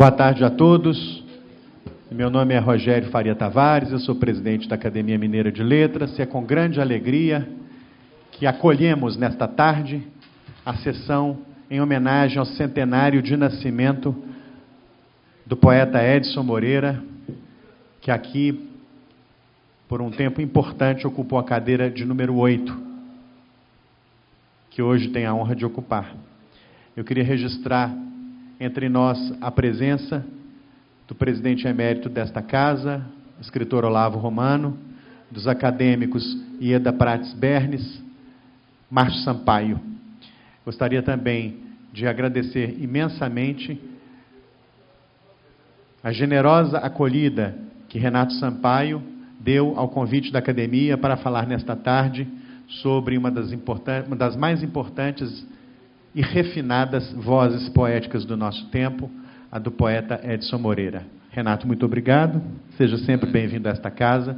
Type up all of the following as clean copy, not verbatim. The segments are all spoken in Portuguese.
Boa tarde a todos. Meu nome é Rogério Faria Tavares, eu sou presidente da Academia Mineira de Letras, e é com grande alegria que acolhemos nesta tarde a sessão em homenagem ao centenário de nascimento do poeta Edson Moreira, que aqui, por um tempo importante, ocupou a cadeira de número 8, que hoje tem a honra de ocupar. Eu queria registrar entre nós a presença do presidente emérito desta casa, escritor Olavo Romano, dos acadêmicos Ieda Prates Bernes, Márcio Sampaio. Gostaria também de agradecer imensamente a generosa acolhida que Renato Sampaio deu ao convite da academia para falar nesta tarde sobre uma das mais importantes e refinadas vozes poéticas do nosso tempo, a do poeta Edson Moreira. Renato, muito obrigado. Seja sempre bem-vindo a esta casa.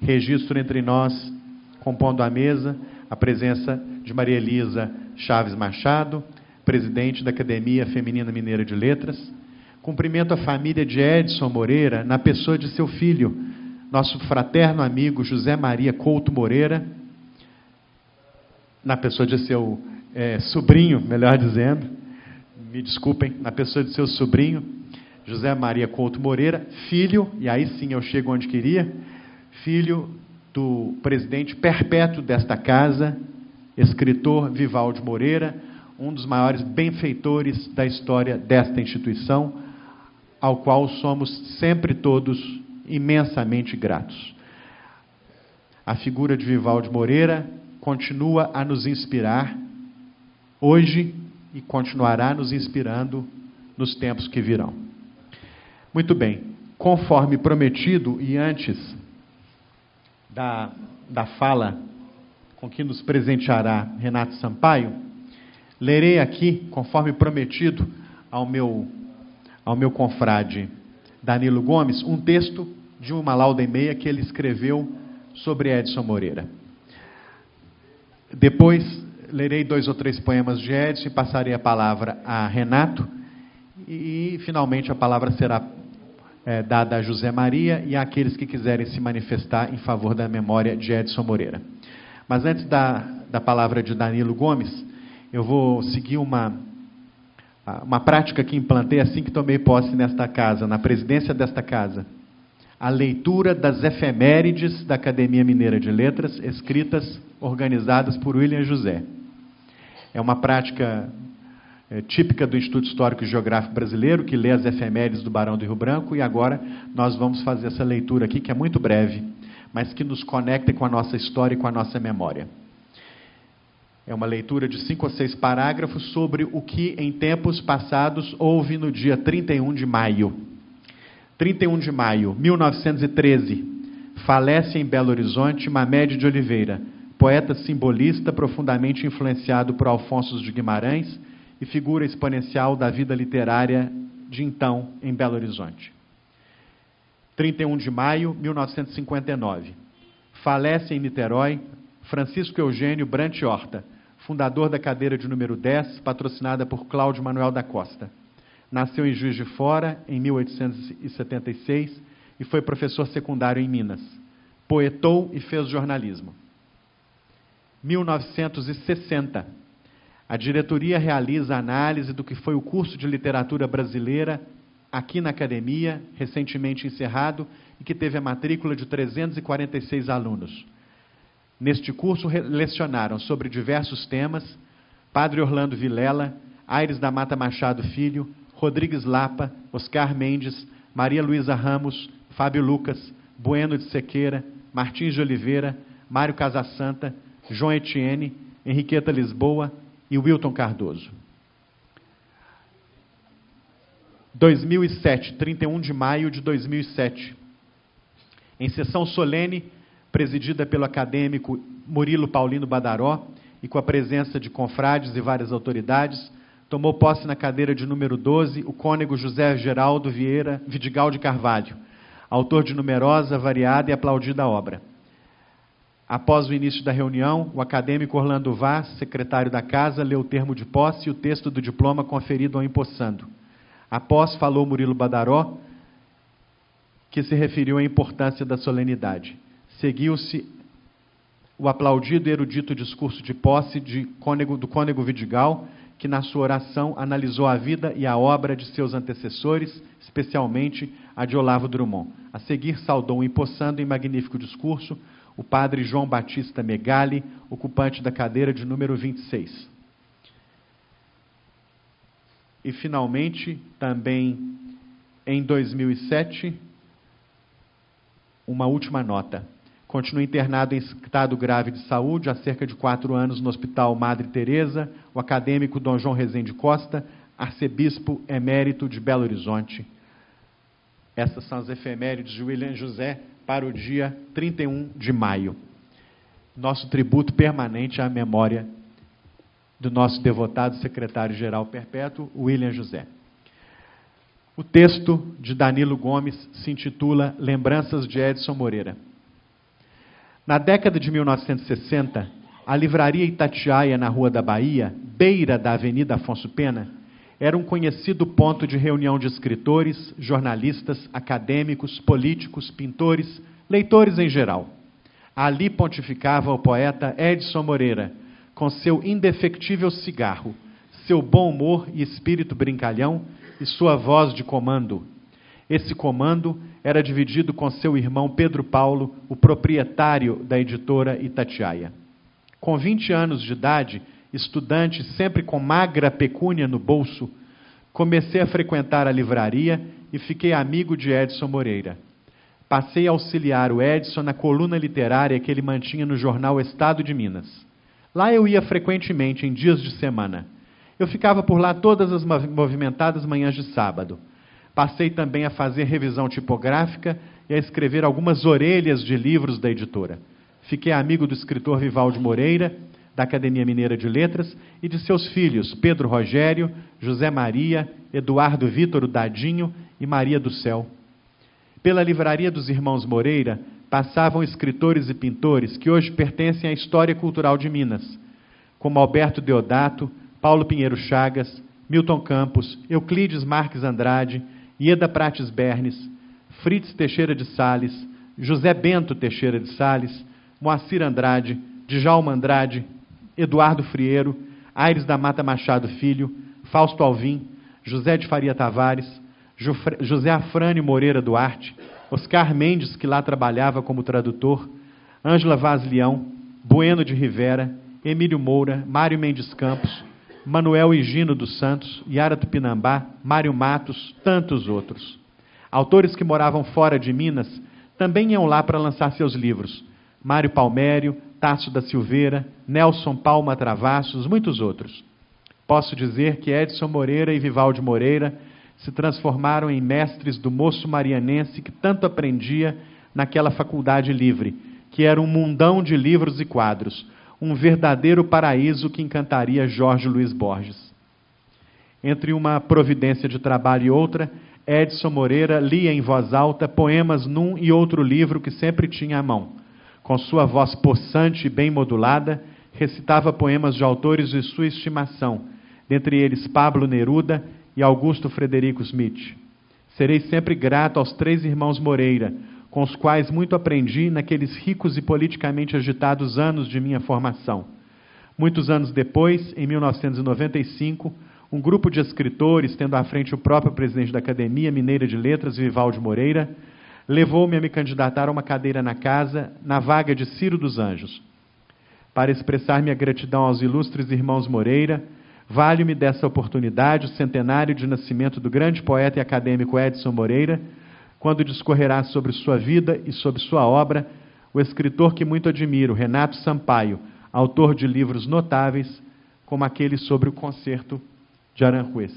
Registro entre nós, compondo a mesa, a presença de Maria Elisa Chaves Machado, presidente da Academia Feminina Mineira de Letras. Cumprimento a família de Edson Moreira, na pessoa de seu filho, nosso fraterno amigo José Maria Couto Moreira, na pessoa de seu sobrinho, melhor dizendo, me desculpem, na pessoa de seu sobrinho, José Maria Couto Moreira, filho, e aí sim eu chego onde queria, filho do presidente perpétuo desta casa, escritor Vivaldi Moreira, um dos maiores benfeitores da história desta instituição, ao qual somos sempre todos imensamente gratos. A figura de Vivaldi Moreira continua a nos inspirar hoje e continuará nos inspirando nos tempos que virão. Muito bem, conforme prometido e antes da fala com que nos presenteará Renato Sampaio, lerei aqui, conforme prometido ao meu confrade Danilo Gomes, um texto de uma lauda e meia que ele escreveu sobre Edson Moreira. Depois lerei 2 ou 3 poemas de Edson e passarei a palavra a Renato, e finalmente a palavra será dada a José Maria e àqueles que quiserem se manifestar em favor da memória de Edson Moreira. Mas antes da palavra de Danilo Gomes, eu vou seguir uma prática que implantei assim que tomei posse nesta casa, na presidência desta casa. A leitura das efemérides da Academia Mineira de Letras, escritas, organizadas por William José. É uma prática típica do Instituto Histórico e Geográfico Brasileiro, que lê as efemérides do Barão do Rio Branco, e agora nós vamos fazer essa leitura aqui, que é muito breve, mas que nos conecta com a nossa história e com a nossa memória. É uma leitura de 5 ou 6 parágrafos sobre o que em tempos passados houve no dia 31 de maio. 31 de maio, 1913, falece em Belo Horizonte Mamed de Oliveira, poeta simbolista profundamente influenciado por Alfonso de Guimarães e figura exponencial da vida literária de então em Belo Horizonte. 31 de maio, 1959, falece em Niterói Francisco Eugênio Brant Horta, fundador da cadeira de número 10, patrocinada por Cláudio Manuel da Costa. Nasceu em Juiz de Fora, em 1876, e foi professor secundário em Minas. Poetou e fez jornalismo. 1960, a diretoria realiza análise do que foi o curso de literatura brasileira aqui na academia, recentemente encerrado, e que teve a matrícula de 346 alunos. Neste curso lecionaram sobre diversos temas Padre Orlando Vilela, Aires da Mata Machado Filho, Rodrigues Lapa, Oscar Mendes, Maria Luísa Ramos, Fábio Lucas, Bueno de Sequeira, Martins de Oliveira, Mário Casasanta, João Etienne, Henriqueta Lisboa e Wilton Cardoso. 2007, 31 de maio de 2007. Em sessão solene, presidida pelo acadêmico Murilo Paulino Badaró e com a presença de confrades e várias autoridades, tomou posse na cadeira de número 12 o cônego José Geraldo Vieira Vidigal de Carvalho, autor de numerosa, variada e aplaudida obra. Após o início da reunião, o acadêmico Orlando Vaz, secretário da Casa, leu o termo de posse e o texto do diploma conferido ao empossando. Após, falou Murilo Badaró, que se referiu à importância da solenidade. Seguiu-se o aplaudido e erudito discurso de posse do cônego Vidigal, que na sua oração analisou a vida e a obra de seus antecessores, especialmente a de Olavo Drummond. A seguir saudou, empossando em magnífico discurso, o padre João Batista Megali, ocupante da cadeira de número 26. E, finalmente, também em 2007, uma última nota. Continua internado em estado grave de saúde há cerca de 4 anos no Hospital Madre Teresa, o acadêmico Dom João Rezende Costa, arcebispo emérito de Belo Horizonte. Essas são as efemérides de William José para o dia 31 de maio. Nosso tributo permanente à memória do nosso devotado secretário-geral perpétuo, William José. O texto de Danilo Gomes se intitula Lembranças de Edson Moreira. Na década de 1960, a livraria Itatiaia, na Rua da Bahia, beira da Avenida Afonso Pena, era um conhecido ponto de reunião de escritores, jornalistas, acadêmicos, políticos, pintores, leitores em geral. Ali pontificava o poeta Edson Moreira, com seu indefectível cigarro, seu bom humor e espírito brincalhão e sua voz de comando. Esse comando era dividido com seu irmão Pedro Paulo, o proprietário da editora Itatiaia. Com 20 anos de idade, estudante sempre com magra pecúnia no bolso, comecei a frequentar a livraria e fiquei amigo de Edson Moreira. Passei a auxiliar o Edson na coluna literária que ele mantinha no jornal Estado de Minas. Lá eu ia frequentemente, em dias de semana. Eu ficava por lá todas as movimentadas manhãs de sábado. Passei também a fazer revisão tipográfica e a escrever algumas orelhas de livros da editora. Fiquei amigo do escritor Vivaldo Moreira, da Academia Mineira de Letras, e de seus filhos Pedro Rogério, José Maria, Eduardo Vítor Dadinho e Maria do Céu. Pela livraria dos irmãos Moreira, passavam escritores e pintores que hoje pertencem à história cultural de Minas, como Alberto Deodato, Paulo Pinheiro Chagas, Milton Campos, Euclides Marques Andrade, Ieda Prates Bernes, Fritz Teixeira de Sales, José Bento Teixeira de Sales, Moacir Andrade, Djalma Andrade, Eduardo Frieiro, Aires da Mata Machado Filho, Fausto Alvim, José de Faria Tavares, José Afrânio Moreira Duarte, Oscar Mendes, que lá trabalhava como tradutor, Ângela Vaz Leão, Bueno de Rivera, Emílio Moura, Mário Mendes Campos, Manuel Higino dos Santos, Yara Tupinambá, Mário Matos, tantos outros. Autores que moravam fora de Minas também iam lá para lançar seus livros. Mário Palmério, Tássio da Silveira, Nelson Palma Travassos, muitos outros. Posso dizer que Edson Moreira e Vivaldo Moreira se transformaram em mestres do moço marianense que tanto aprendia naquela faculdade livre, que era um mundão de livros e quadros, um verdadeiro paraíso que encantaria Jorge Luiz Borges. Entre uma providência de trabalho e outra, Edson Moreira lia em voz alta poemas num e outro livro que sempre tinha à mão. Com sua voz possante e bem modulada, recitava poemas de autores de sua estimação, dentre eles Pablo Neruda e Augusto Frederico Smith. Serei sempre grato aos 3 irmãos Moreira, com os quais muito aprendi naqueles ricos e politicamente agitados anos de minha formação. Muitos anos depois, em 1995, um grupo de escritores, tendo à frente o próprio presidente da Academia Mineira de Letras, Vivaldo Moreira, levou-me a me candidatar a uma cadeira na casa, na vaga de Ciro dos Anjos. Para expressar minha gratidão aos ilustres irmãos Moreira, vale-me dessa oportunidade o centenário de nascimento do grande poeta e acadêmico Edson Moreira, quando discorrerá sobre sua vida e sobre sua obra o escritor que muito admiro, Renato Sampaio, autor de livros notáveis, como aquele sobre o concerto de Aranjuez.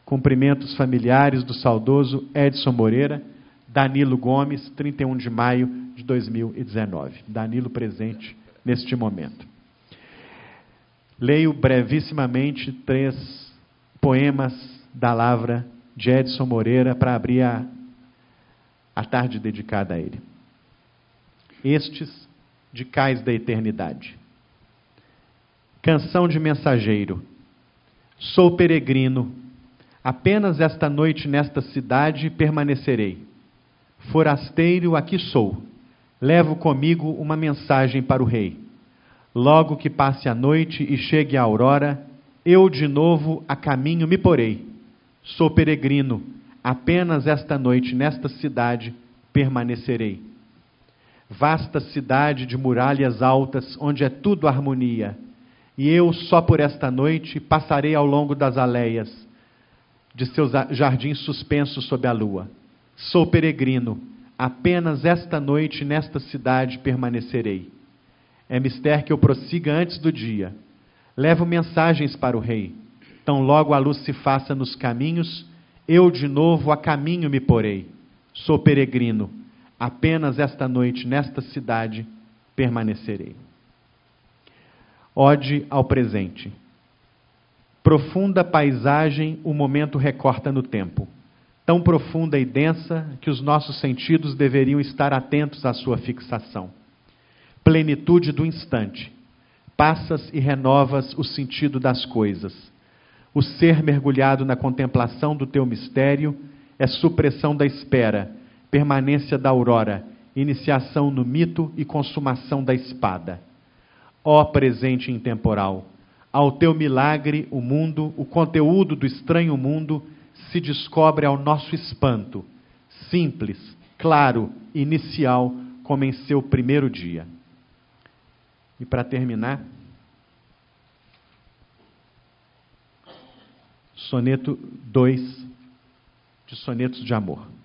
Cumprimentos familiares do saudoso Edson Moreira, Danilo Gomes, 31 de maio de 2019. Danilo presente neste momento. Leio brevissimamente 3 poemas da lavra de Edson Moreira para abrir a tarde dedicada a ele. Estes de Cais da Eternidade. Canção de mensageiro. Sou peregrino, Apenas esta noite nesta cidade permanecerei. Forasteiro aqui sou. Levo comigo uma mensagem para o rei. Logo que passe a noite e chegue a aurora, eu de novo a caminho me porei. Sou peregrino, apenas esta noite nesta cidade permanecerei. Vasta cidade de muralhas altas, onde é tudo harmonia, e eu só por esta noite passarei ao longo das aleias de seus jardins suspensos sob a lua. Sou peregrino, apenas esta noite nesta cidade permanecerei. É mister que eu prossiga antes do dia. Levo mensagens para o rei. Tão logo a luz se faça nos caminhos, eu de novo a caminho me porei. Sou peregrino, apenas esta noite nesta cidade permanecerei. Ode ao presente. Profunda paisagem o momento recorta no tempo. Tão profunda e densa que os nossos sentidos deveriam estar atentos à sua fixação. Plenitude do instante. Passas e renovas o sentido das coisas. O ser mergulhado na contemplação do teu mistério é supressão da espera, permanência da aurora, iniciação no mito e consumação da espada. Ó presente intemporal, ao teu milagre o mundo, o conteúdo do estranho mundo, se descobre ao nosso espanto, simples, claro, inicial, como em seu primeiro dia. E para terminar, soneto 2 de Sonetos de Amor.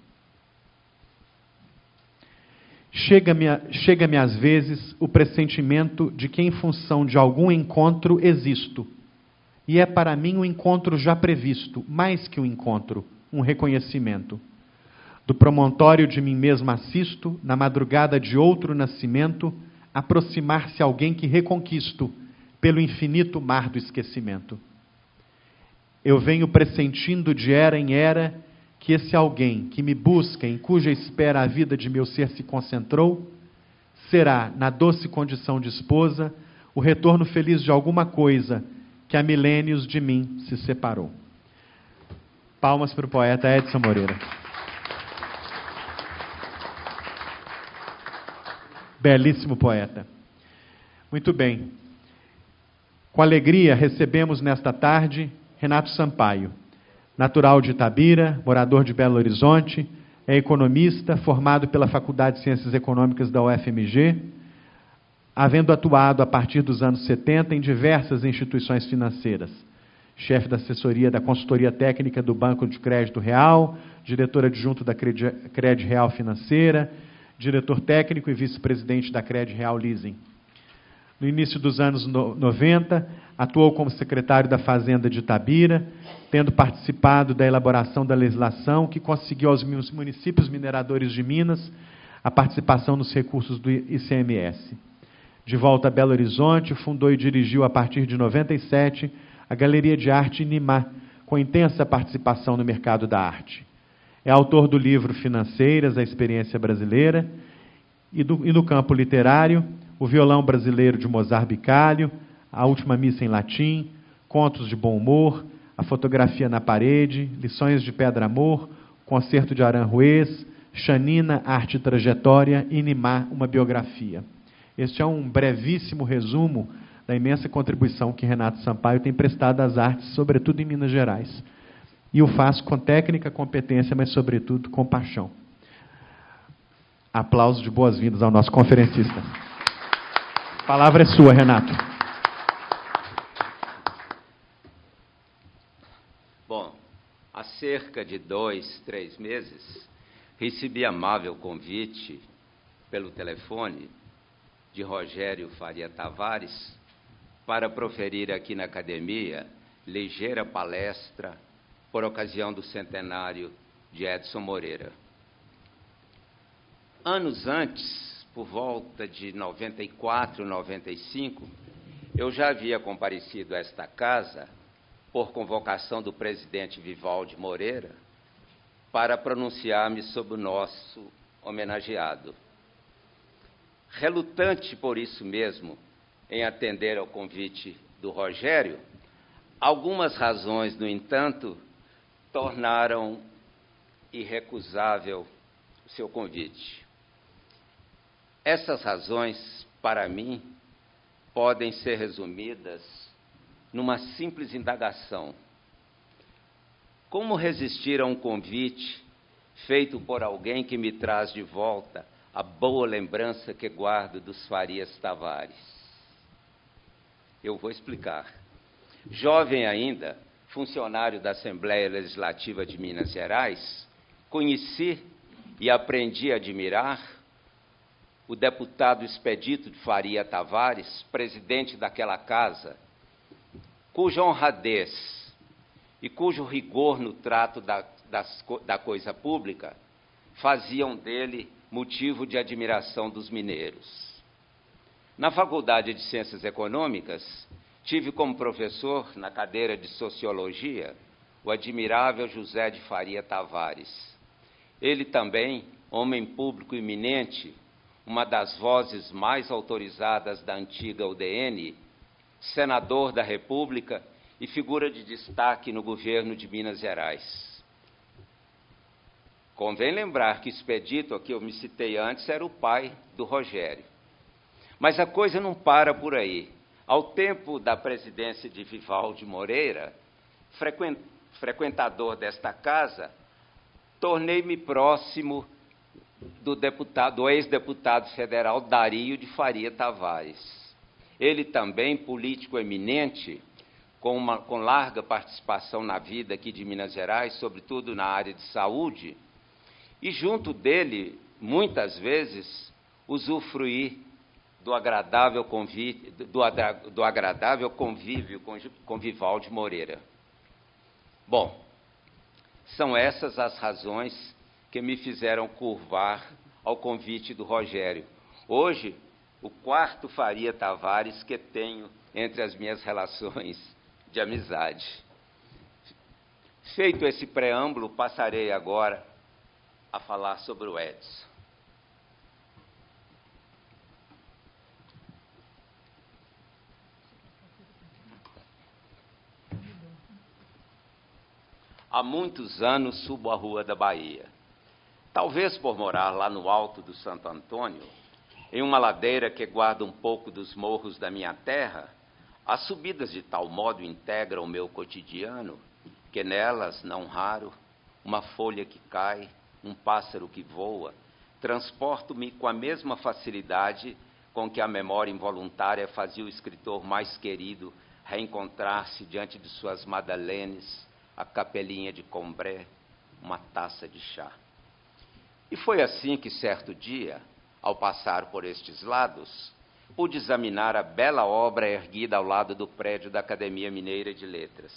Chega-me às vezes o pressentimento de que em função de algum encontro existo, e é para mim um encontro já previsto, mais que um encontro, um reconhecimento. Do promontório de mim mesmo assisto, na madrugada de outro nascimento, aproximar-se alguém que reconquisto, pelo infinito mar do esquecimento. Eu venho pressentindo de era em era, que esse alguém que me busca, em cuja espera a vida de meu ser se concentrou, será, na doce condição de esposa, o retorno feliz de alguma coisa que há milênios de mim se separou. Palmas para o poeta Edson Moreira. Belíssimo poeta. Muito bem. Com alegria recebemos nesta tarde Renato Sampaio, natural de Itabira, morador de Belo Horizonte, é economista, formado pela Faculdade de Ciências Econômicas da UFMG, havendo atuado a partir dos anos 70 em diversas instituições financeiras. Chefe da assessoria da consultoria técnica do Banco de Crédito Real, diretor adjunto da Cred Real Financeira, diretor técnico e vice-presidente da Cred Real Leasing. No início dos anos 90, atuou como secretário da Fazenda de Itabira, tendo participado da elaboração da legislação que conseguiu aos municípios mineradores de Minas a participação nos recursos do ICMS. De volta a Belo Horizonte, fundou e dirigiu, a partir de 97, a Galeria de Arte Inimá, com intensa participação no mercado da arte. É autor do livro Financeiras, a Experiência Brasileira, e no campo literário, O Violão Brasileiro de Mozart Bicalho, A Última Missa em Latim, Contos de Bom Humor, A Fotografia na Parede, Lições de Pedra Amor, Concerto de Aranjuez, Xanina, Arte e Trajetória, Inimá, uma biografia. Este é um brevíssimo resumo da imensa contribuição que Renato Sampaio tem prestado às artes, sobretudo em Minas Gerais. E o faz com técnica, competência, mas sobretudo com paixão. Aplausos de boas-vindas ao nosso conferencista. A palavra é sua, Renato. Bom, há cerca de 2, 3 meses, recebi amável convite pelo telefone de Rogério Faria Tavares para proferir aqui na academia ligeira palestra por ocasião do centenário de Edson Moreira. Anos antes, por volta de 94, 95, eu já havia comparecido a esta casa por convocação do presidente Vivaldi Moreira para pronunciar-me sobre o nosso homenageado. Relutante por isso mesmo em atender ao convite do Rogério, algumas razões, no entanto, tornaram irrecusável o seu convite. Essas razões, para mim, podem ser resumidas numa simples indagação: como resistir a um convite feito por alguém que me traz de volta a boa lembrança que guardo dos Farias Tavares? Eu vou explicar. Jovem ainda, funcionário da Assembleia Legislativa de Minas Gerais, conheci e aprendi a admirar o deputado Expedito de Faria Tavares, presidente daquela casa, cuja honradez e cujo rigor no trato da coisa pública faziam dele motivo de admiração dos mineiros. Na Faculdade de Ciências Econômicas, tive como professor, na cadeira de Sociologia, o admirável José de Faria Tavares. Ele também, homem público eminente, uma das vozes mais autorizadas da antiga UDN, senador da República e figura de destaque no governo de Minas Gerais. Convém lembrar que Expedito, a que eu me citei antes, era o pai do Rogério. Mas a coisa não para por aí. Ao tempo da presidência de Vivaldi Moreira, frequentador desta casa, tornei-me próximo do ex-deputado federal Dario de Faria Tavares. Ele também, político eminente, com larga participação na vida aqui de Minas Gerais, sobretudo na área de saúde, e junto dele, muitas vezes, usufruí do agradável convívio com Vivaldi Moreira. Bom, são essas as razões que me fizeram curvar ao convite do Rogério. Hoje, o quarto Faria Tavares que tenho entre as minhas relações de amizade. Feito esse preâmbulo, passarei agora a falar sobre o Edson. Há muitos anos subo a Rua da Bahia. Talvez por morar lá no alto do Santo Antônio, em uma ladeira que guarda um pouco dos morros da minha terra, as subidas de tal modo integram o meu cotidiano, que nelas, não raro, uma folha que cai, um pássaro que voa, transporto-me com a mesma facilidade com que a memória involuntária fazia o escritor mais querido reencontrar-se diante de suas madeleines, a capelinha de Combré, uma taça de chá. E foi assim que, certo dia, ao passar por estes lados, pude examinar a bela obra erguida ao lado do prédio da Academia Mineira de Letras.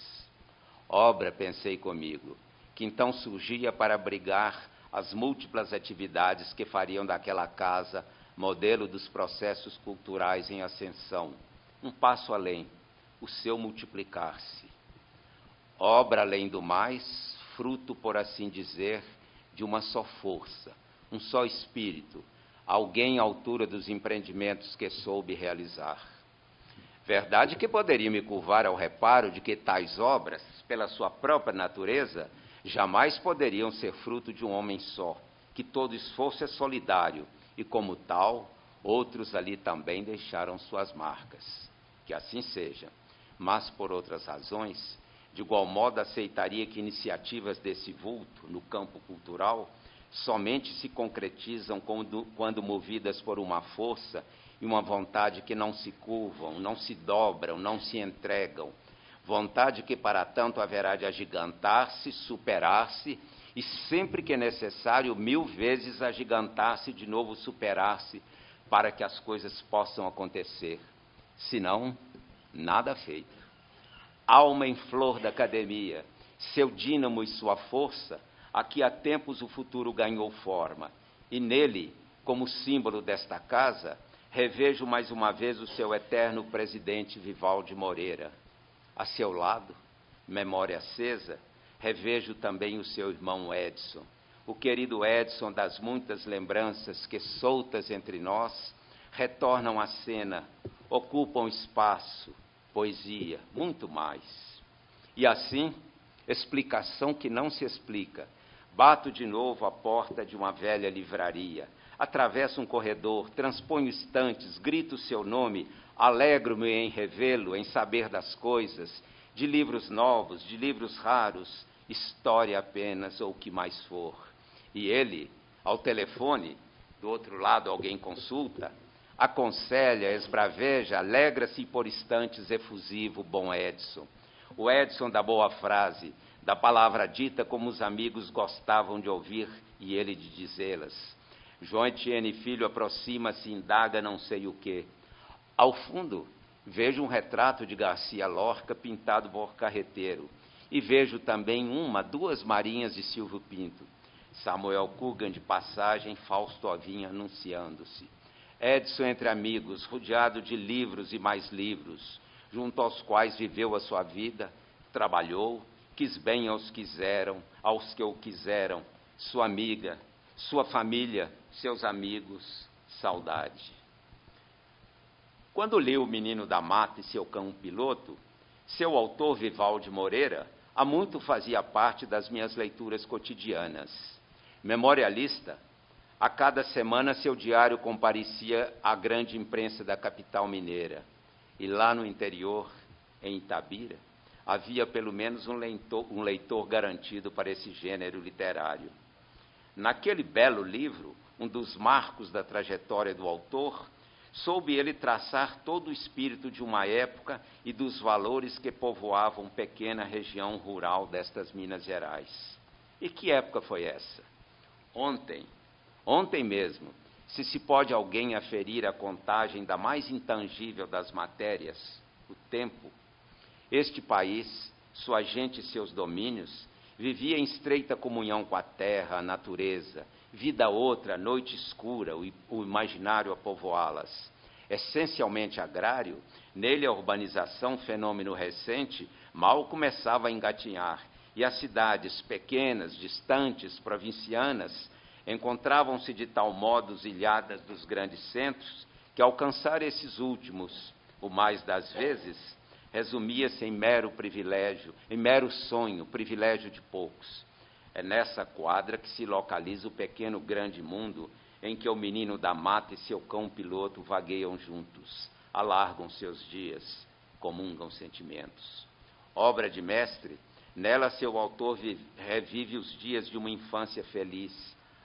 Obra, pensei comigo, que então surgia para abrigar as múltiplas atividades que fariam daquela casa modelo dos processos culturais em ascensão, um passo além, o seu multiplicar-se. Obra, além do mais, fruto, por assim dizer, de uma só força, um só espírito, alguém à altura dos empreendimentos que soube realizar. Verdade que poderia me curvar ao reparo de que tais obras, pela sua própria natureza, jamais poderiam ser fruto de um homem só, que todo esforço é solidário, e como tal, outros ali também deixaram suas marcas. Que assim seja, mas por outras razões, de igual modo aceitaria que iniciativas desse vulto, no campo cultural, somente se concretizam quando movidas por uma força e uma vontade que não se curvam, não se dobram, não se entregam. Vontade que, para tanto, haverá de agigantar-se, superar-se, e sempre que é necessário, 1000 vezes agigantar-se e de novo superar-se, para que as coisas possam acontecer. Senão, nada feito. Alma em flor da academia, seu dínamo e sua força, aqui há tempos o futuro ganhou forma, e nele, como símbolo desta casa, revejo mais uma vez o seu eterno presidente Vivaldi Moreira. A seu lado, memória acesa, revejo também o seu irmão Edson, o querido Edson das muitas lembranças que, soltas entre nós, retornam à cena, ocupam espaço, poesia, muito mais. E assim, explicação que não se explica. Bato de novo a porta de uma velha livraria. Atravesso um corredor, transponho estantes, grito seu nome, alegro-me em revê-lo, em saber das coisas, de livros novos, de livros raros, história apenas ou o que mais for. E ele, ao telefone, do outro lado alguém consulta, aconselha, esbraveja, alegra-se e por instantes efusivo, bom Edson. O Edson da boa frase, da palavra dita como os amigos gostavam de ouvir e ele de dizê-las. João Etienne Filho aproxima-se e indaga não sei o quê. Ao fundo, vejo um retrato de Garcia Lorca pintado por carreteiro. E vejo também duas Marinhas de Silvio Pinto. Samuel Coogan de passagem, Fausto Ovinha anunciando-se. Edson entre amigos, rodeado de livros e mais livros, junto aos quais viveu a sua vida, trabalhou, quis bem aos que o quiseram, sua amiga, sua família, seus amigos, saudade. Quando li O Menino da Mata e Seu Cão Piloto, seu autor, Vivaldi Moreira, há muito fazia parte das minhas leituras cotidianas. Memorialista, a cada semana seu diário comparecia à grande imprensa da capital mineira. E lá no interior, em Itabira, havia pelo menos um leitor garantido para esse gênero literário. Naquele belo livro, um dos marcos da trajetória do autor, soube ele traçar todo o espírito de uma época e dos valores que povoavam pequena região rural destas Minas Gerais. E que época foi essa? Ontem mesmo, se pode alguém aferir a contagem da mais intangível das matérias, o tempo, este país, sua gente e seus domínios, vivia em estreita comunhão com a terra, a natureza, vida outra, noite escura, o imaginário a povoá-las. Essencialmente agrário, nele a urbanização, fenômeno recente, mal começava a engatinhar, e as cidades pequenas, distantes, provincianas, encontravam-se de tal modo ilhadas dos grandes centros, que alcançar esses últimos, o mais das vezes, resumia-se em mero privilégio, em mero sonho, privilégio de poucos. É nessa quadra que se localiza o pequeno grande mundo em que o menino da mata e seu cão piloto vagueiam juntos, alargam seus dias, comungam sentimentos. Obra de mestre, nela seu autor revive os dias de uma infância feliz,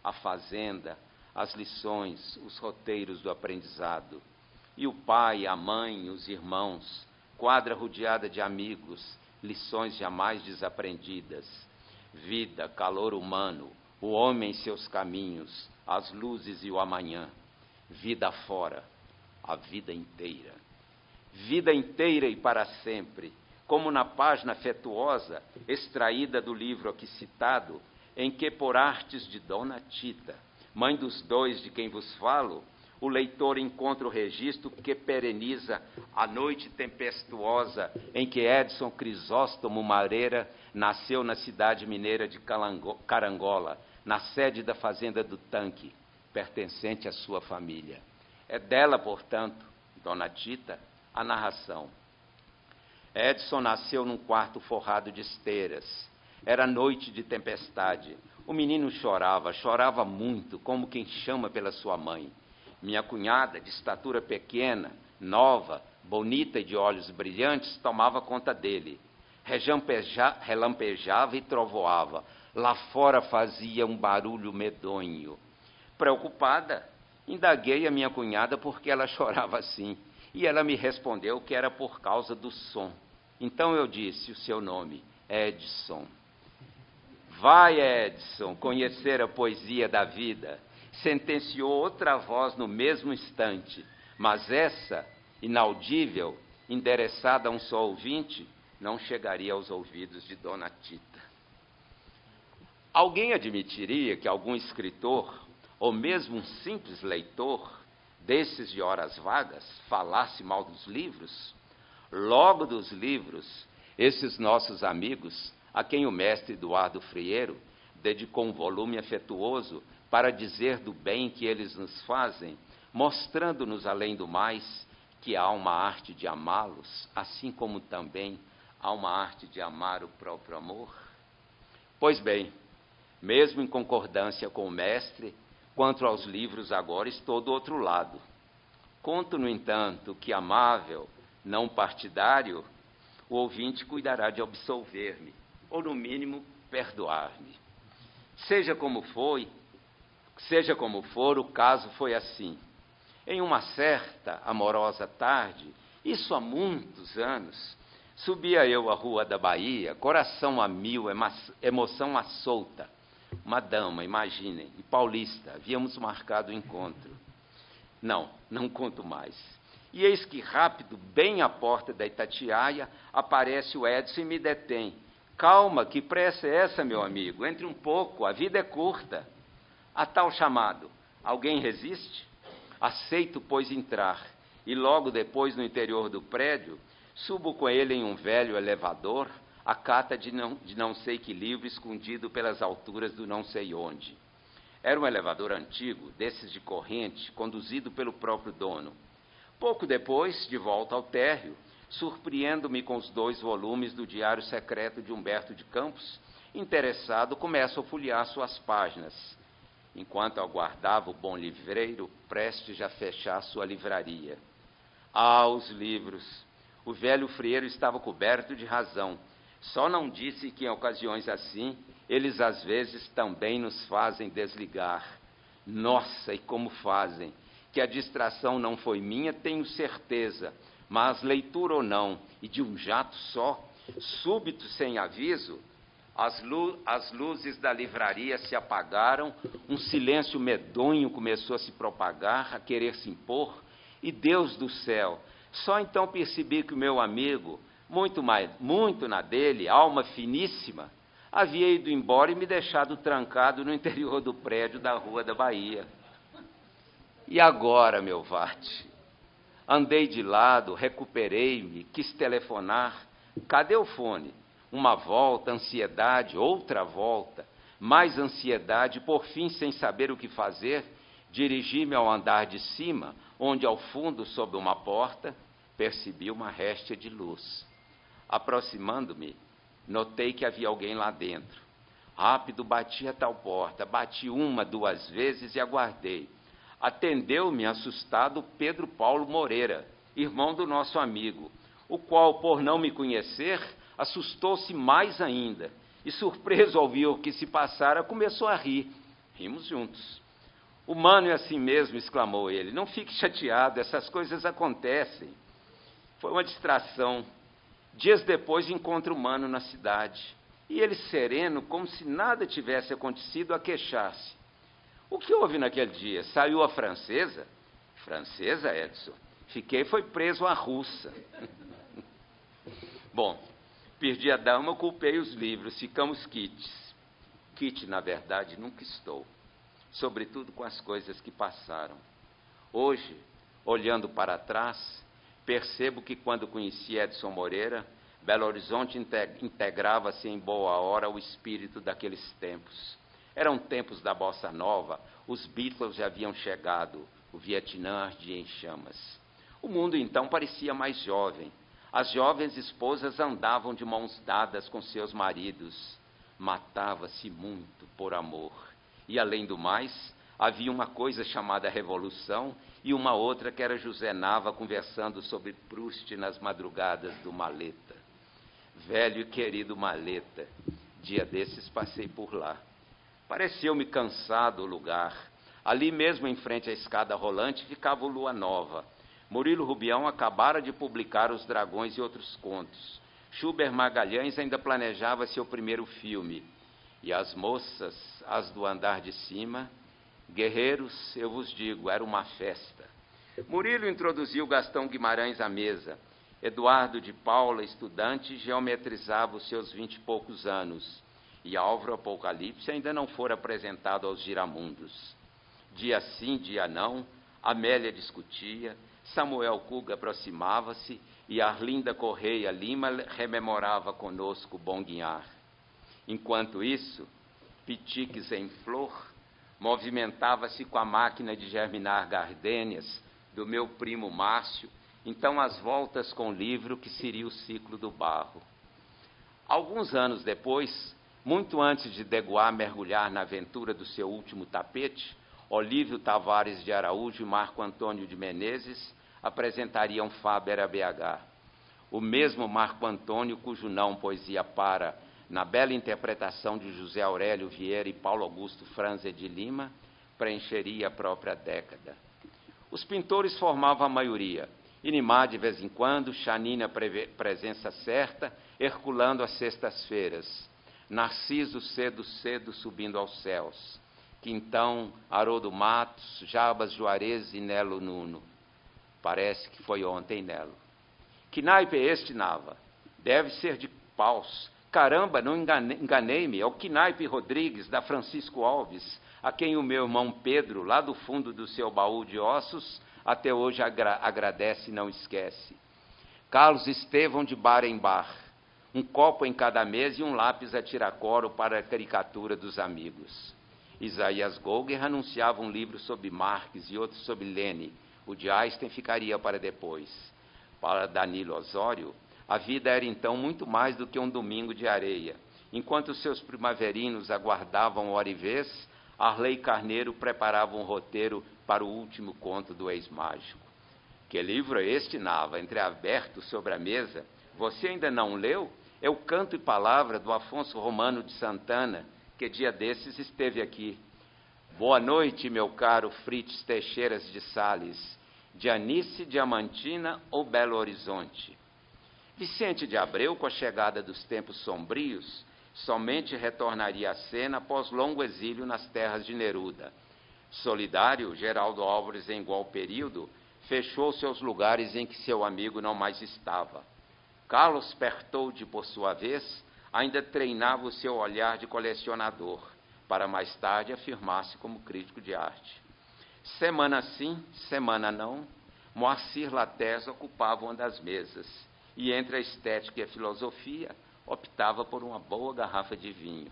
a fazenda, as lições, os roteiros do aprendizado. E o pai, a mãe, os irmãos, quadra rodeada de amigos, lições jamais desaprendidas. Vida, calor humano, o homem em seus caminhos, as luzes e o amanhã. Vida fora, a vida inteira. Vida inteira e para sempre, como na página afetuosa, extraída do livro aqui citado, em que, por artes de Dona Tita, mãe dos dois de quem vos falo, o leitor encontra o registro que pereniza a noite tempestuosa em que Edson Crisóstomo Mareira nasceu na cidade mineira de Carangola, na sede da fazenda do Tanque, pertencente à sua família. É dela, portanto, Dona Tita, a narração. Edson nasceu num quarto forrado de esteiras. Era noite de tempestade. O menino chorava muito, como quem chama pela sua mãe. Minha cunhada, de estatura pequena, nova, bonita e de olhos brilhantes, tomava conta dele. Relampejava e trovoava. Lá fora fazia um barulho medonho. Preocupada, indaguei a minha cunhada por que ela chorava assim. E ela me respondeu que era por causa do som. Então eu disse o seu nome, Edson. Vai, Edson, conhecer a poesia da vida, sentenciou outra voz no mesmo instante, mas essa, inaudível, endereçada a um só ouvinte, não chegaria aos ouvidos de Dona Tita. Alguém admitiria que algum escritor, ou mesmo um simples leitor, desses de horas vagas, falasse mal dos livros? Logo dos livros, esses nossos amigos, a quem o mestre Eduardo Frieiro dedicou um volume afetuoso para dizer do bem que eles nos fazem, mostrando-nos, além do mais, que há uma arte de amá-los, assim como também há uma arte de amar o próprio amor. Pois bem, mesmo em concordância com o mestre, quanto aos livros agora estou do outro lado. Conto, no entanto, que amável, não partidário, o ouvinte cuidará de absolver-me, ou no mínimo perdoar-me. Seja como for, o caso foi assim. Em uma certa amorosa tarde, isso há muitos anos, subia eu a rua da Bahia, coração a mil, emoção à solta. Uma dama, imaginem, e paulista, havíamos marcado o encontro. Não conto mais. E eis que rápido, bem à porta da Itatiaia, aparece o Edson e me detém. Calma, que pressa é essa, meu amigo? Entre um pouco, a vida é curta. A tal chamado, alguém resiste? Aceito, pois, entrar. E logo depois, no interior do prédio, subo com ele em um velho elevador, a cata de não sei que livro escondido pelas alturas do não sei onde. Era um elevador antigo, desses de corrente, conduzido pelo próprio dono. Pouco depois, de volta ao térreo, surpreendo-me com os 2 volumes do Diário Secreto de Humberto de Campos, interessado, começo a folhear suas páginas, enquanto aguardava o bom livreiro prestes a fechar sua livraria. Ah, os livros! O velho frieiro estava coberto de razão. Só não disse que, em ocasiões assim, eles às vezes também nos fazem desligar. Nossa, e como fazem! Que a distração não foi minha, tenho certeza, mas leitura ou não, e de um jato só, súbito, sem aviso, as luzes da livraria se apagaram, um silêncio medonho começou a se propagar, a querer se impor, e Deus do céu, só então percebi que o meu amigo, muito na dele, alma finíssima, havia ido embora e me deixado trancado no interior do prédio da Rua da Bahia. E agora, meu vate? Andei de lado, recuperei-me, quis telefonar. Cadê o fone? Uma volta, ansiedade, outra volta, mais ansiedade, por fim, sem saber o que fazer, dirigi-me ao andar de cima, onde, ao fundo, sob uma porta, percebi uma réstia de luz. Aproximando-me, notei que havia alguém lá dentro. Rápido bati a tal porta, bati 1, 2 vezes e aguardei. Atendeu-me, assustado, Pedro Paulo Moreira, irmão do nosso amigo, o qual, por não me conhecer, assustou-se mais ainda, e, surpreso ao ver o que se passara, começou a rir. Rimos juntos. Humano é assim mesmo, exclamou ele, não fique chateado, essas coisas acontecem. Foi uma distração. Dias depois, encontro humano na cidade, e ele sereno, como se nada tivesse acontecido, a queixar-se. O que houve naquele dia? Saiu a francesa? Francesa, Edson? Foi preso a russa. Bom, perdi a dama, culpei os livros, ficamos quites. Quite, na verdade, nunca estou. Sobretudo com as coisas que passaram. Hoje, olhando para trás, percebo que quando conheci Edson Moreira, Belo Horizonte integrava-se em boa hora o espírito daqueles tempos. Eram tempos da bossa nova, os Beatles já haviam chegado, o Vietnã ardia em chamas. O mundo, então, parecia mais jovem. As jovens esposas andavam de mãos dadas com seus maridos. Matava-se muito por amor. E, além do mais, havia uma coisa chamada Revolução e uma outra que era José Nava conversando sobre Proust nas madrugadas do Maleta. Velho e querido Maleta, dia desses passei por lá. Pareceu-me cansado o lugar. Ali mesmo, em frente à escada rolante, ficava o Lua Nova. Murilo Rubião acabara de publicar Os Dragões e Outros Contos. Schubert Magalhães ainda planejava seu primeiro filme. E as moças, as do andar de cima, guerreiros, eu vos digo, era uma festa. Murilo introduziu Gastão Guimarães à mesa. Eduardo de Paula, estudante, geometrizava os seus 20 e poucos anos. E Álvaro Apocalipse ainda não fora apresentado aos giramundos. Dia sim, dia não, Amélia discutia, Samuel Cuga aproximava-se e Arlinda Correia Lima rememorava conosco Bom Guiar. Enquanto isso, Pitiques em flor movimentava-se com a máquina de germinar gardênias do meu primo Márcio, então às voltas com o livro que seria o ciclo do barro. Alguns anos depois, Muito antes de Degois mergulhar na aventura do seu último tapete, Olívio Tavares de Araújo e Marco Antônio de Menezes apresentariam Faber a BH. O mesmo Marco Antônio, cujo não poesia para, na bela interpretação de José Aurélio Vieira e Paulo Augusto Franze de Lima, preencheria a própria década. Os pintores formavam a maioria, Inimar de vez em quando, Chanina presença certa, Herculano às sextas-feiras, Narciso cedo subindo aos céus, Quintão, Haroldo Matos, Jabas Juarez e Nelo Nuno. Parece que foi ontem, Nelo. Que naipe é este, Nava? Deve ser de paus. Caramba, não enganei-me, é o Quinaipe Rodrigues, da Francisco Alves, a quem o meu irmão Pedro, lá do fundo do seu baú de ossos, até hoje agradece e não esquece. Carlos Estevão de bar em bar, um copo em cada mesa e um lápis a tiracoro para a caricatura dos amigos. Isaías Golger anunciava um livro sobre Marx e outro sobre Lênin. O de Einstein ficaria para depois. Para Danilo Osório, a vida era então muito mais do que um domingo de areia. Enquanto seus primaverinos aguardavam hora e vez, Arley Carneiro preparava um roteiro para o último conto do ex-mágico. Que livro é este, Nava, entreaberto sobre a mesa? Você ainda não leu? É o Canto e Palavra do Afonso Romano de Santana, que dia desses esteve aqui. Boa noite, meu caro Fritz Teixeiras de Sales, de Anice, Diamantina ou Belo Horizonte. Vicente de Abreu, com a chegada dos tempos sombrios, somente retornaria à cena após longo exílio nas terras de Neruda. Solidário, Geraldo Álvares, em igual período, fechou seus lugares em que seu amigo não mais estava. Carlos Pertoldi, por sua vez, ainda treinava o seu olhar de colecionador, para mais tarde afirmar-se como crítico de arte. Semana sim, semana não, Moacir Latés ocupava uma das mesas, e entre a estética e a filosofia, optava por uma boa garrafa de vinho.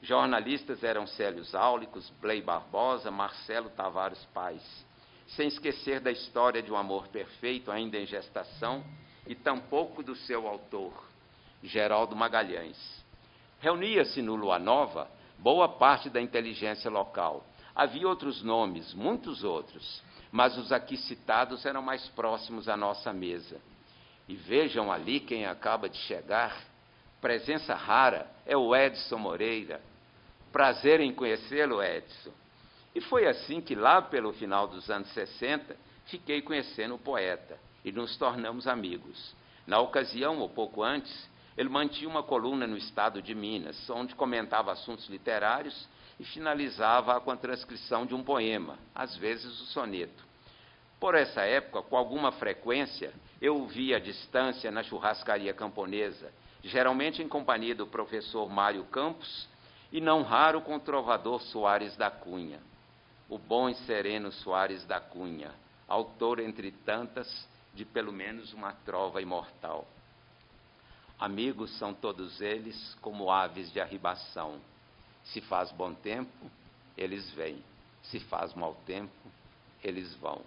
Jornalistas eram Célio Záulicos, Blei Barbosa, Marcelo Tavares Paes, sem esquecer da história de um amor perfeito ainda em gestação, e tampouco do seu autor, Geraldo Magalhães. Reunia-se no Lua Nova boa parte da inteligência local. Havia outros nomes, muitos outros, mas os aqui citados eram mais próximos à nossa mesa. E vejam ali quem acaba de chegar. Presença rara é o Edson Moreira. Prazer em conhecê-lo, Edson. E foi assim que, lá pelo final dos anos 60, fiquei conhecendo o poeta e nos tornamos amigos. Na ocasião, ou pouco antes, ele mantinha uma coluna no Estado de Minas, onde comentava assuntos literários e finalizava com a transcrição de um poema, às vezes o soneto. Por essa época, com alguma frequência, eu o via à distância na churrascaria camponesa, geralmente em companhia do professor Mário Campos, e não raro com o trovador Soares da Cunha, o bom e sereno Soares da Cunha, autor, entre tantas, de pelo menos uma trova imortal. Amigos são todos eles como aves de arribação. Se faz bom tempo, eles vêm. Se faz mau tempo, eles vão.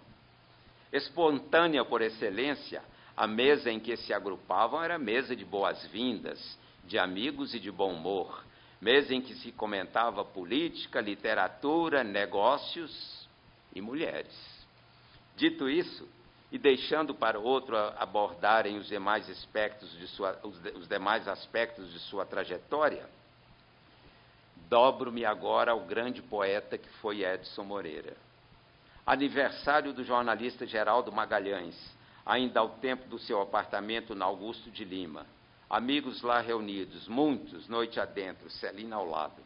Espontânea por excelência, a mesa em que se agrupavam era mesa de boas-vindas, de amigos e de bom humor, mesa em que se comentava política, literatura, negócios e mulheres. Dito isso, e deixando para outro abordarem os demais aspectos de sua trajetória, dobro-me agora ao grande poeta que foi Edson Moreira. Aniversário do jornalista Geraldo Magalhães, ainda ao tempo do seu apartamento na Augusto de Lima. Amigos lá reunidos, muitos, noite adentro, Celina ao lado.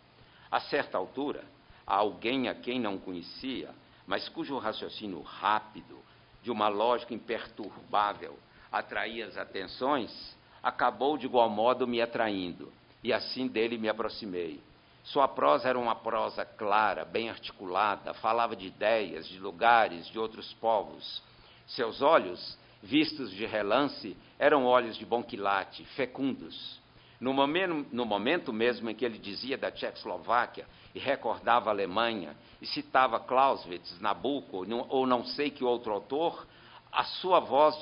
A certa altura, alguém a quem não conhecia, mas cujo raciocínio rápido, de uma lógica imperturbável, atraía as atenções, acabou de igual modo me atraindo, e assim dele me aproximei. Sua prosa era uma prosa clara, bem articulada, falava de ideias, de lugares, de outros povos. Seus olhos, vistos de relance, eram olhos de bom quilate, fecundos. No momento mesmo em que ele dizia da Tchecoslováquia e recordava a Alemanha, e citava Clausewitz, Nabucco, ou não sei que outro autor, a sua voz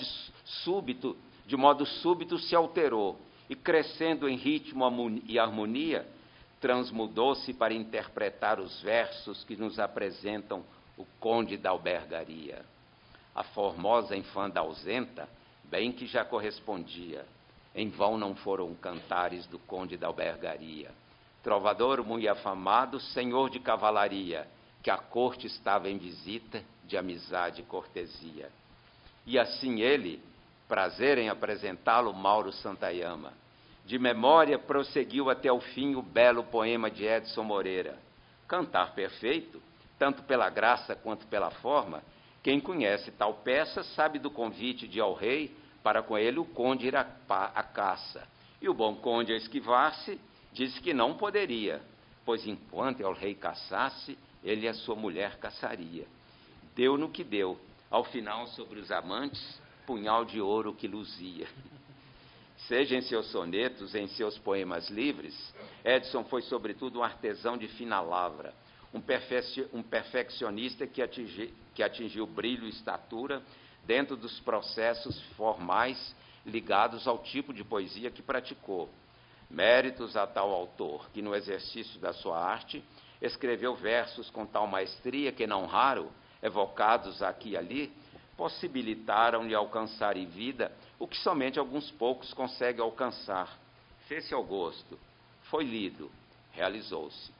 de modo súbito se alterou, e crescendo em ritmo e harmonia, transmudou-se para interpretar os versos que nos apresentam o Conde da Albergaria. A formosa infanta ausenta, bem que já correspondia. Em vão não foram cantares do Conde da Albergaria. Trovador muito afamado, senhor de cavalaria, que a corte estava em visita de amizade e cortesia. E assim ele, prazer em apresentá-lo, Mauro Santayama. De memória prosseguiu até o fim o belo poema de Edson Moreira. Cantar perfeito, tanto pela graça quanto pela forma, quem conhece tal peça sabe do convite de ao rei para com ele o conde ir à caça. E o bom conde, a esquivar-se, disse que não poderia, pois enquanto ao rei caçasse, ele e a sua mulher caçaria. Deu no que deu, ao final sobre os amantes, punhal de ouro que luzia. Seja em seus sonetos, em seus poemas livres, Edson foi sobretudo um artesão de fina lavra, um perfeccionista que atingiu brilho e estatura dentro dos processos formais ligados ao tipo de poesia que praticou. Méritos a tal autor, que no exercício da sua arte, escreveu versos com tal maestria que, não raro, evocados aqui e ali, possibilitaram-lhe alcançar em vida o que somente alguns poucos conseguem alcançar. Fez-se ao gosto, foi lido, realizou-se.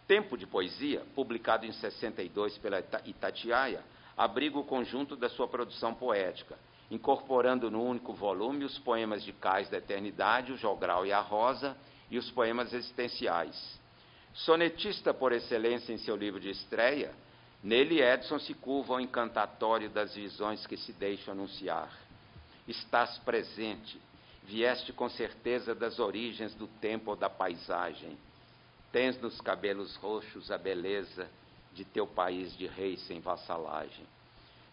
Tempo de Poesia, publicado em 62 pela Itatiaia, abriga o conjunto da sua produção poética, incorporando no único volume os poemas de Cais da Eternidade, o Jogral e a Rosa, e os poemas existenciais. Sonetista por excelência em seu livro de estreia, nele Edson se curva ao encantatório das visões que se deixam anunciar. Estás presente, vieste com certeza das origens do tempo ou da paisagem. Tens nos cabelos roxos a beleza de teu país de reis sem vassalagem.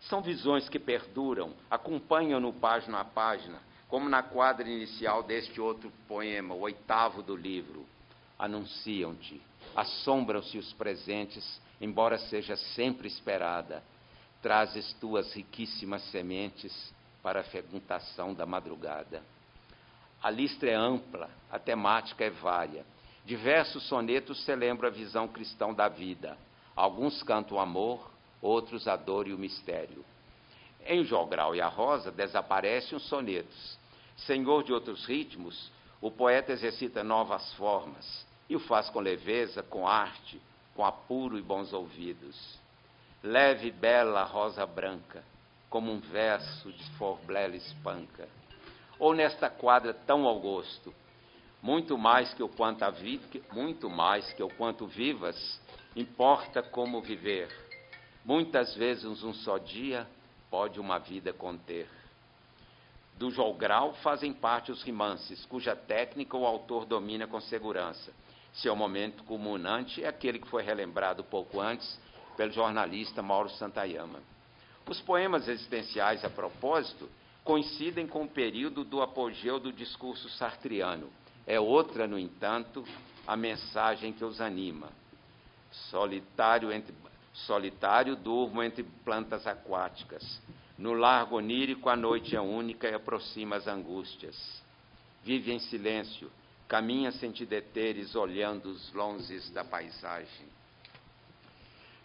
São visões que perduram, acompanham-no página a página, como na quadra inicial deste outro poema, o 8º do livro. Anunciam-te, assombram-se os presentes, embora seja sempre esperada. Trazes tuas riquíssimas sementes para a fecundação da madrugada. A lista é ampla, a temática é vária. Diversos sonetos celebram a visão cristã da vida. Alguns cantam o amor, outros a dor e o mistério. Em O Jogral e a Rosa desaparecem os sonetos. Senhor de outros ritmos, o poeta exercita novas formas e o faz com leveza, com arte, com apuro e bons ouvidos. Leve e bela rosa branca, como um verso de Forblela espanca. Ou nesta quadra tão ao gosto, muito mais que o quanto vivas, importa como viver. Muitas vezes um só dia pode uma vida conter. Do Jogral fazem parte os romances, cuja técnica o autor domina com segurança. Seu momento culminante é aquele que foi relembrado pouco antes pelo jornalista Mauro Santayama. Os poemas existenciais, a propósito, coincidem com o período do apogeu do discurso sartriano. É outra, no entanto, a mensagem que os anima. Solitário durmo entre plantas aquáticas. No largo onírico a noite é única e aproxima as angústias. Vive em silêncio, caminha sem te deteres, olhando os longes da paisagem.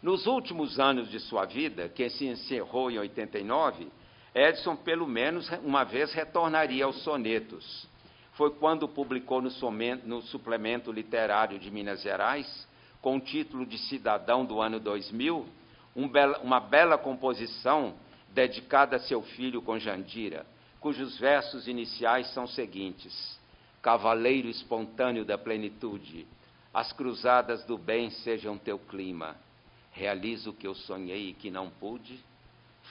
Nos últimos anos de sua vida, que se encerrou em 89, Edson pelo menos uma vez retornaria aos sonetos. Foi quando publicou no suplemento literário de Minas Gerais, com o título de Cidadão do ano 2000, uma bela composição dedicada a seu filho com Jandira, cujos versos iniciais são os seguintes: Cavaleiro espontâneo da plenitude, as cruzadas do bem sejam teu clima, realiza o que eu sonhei e que não pude,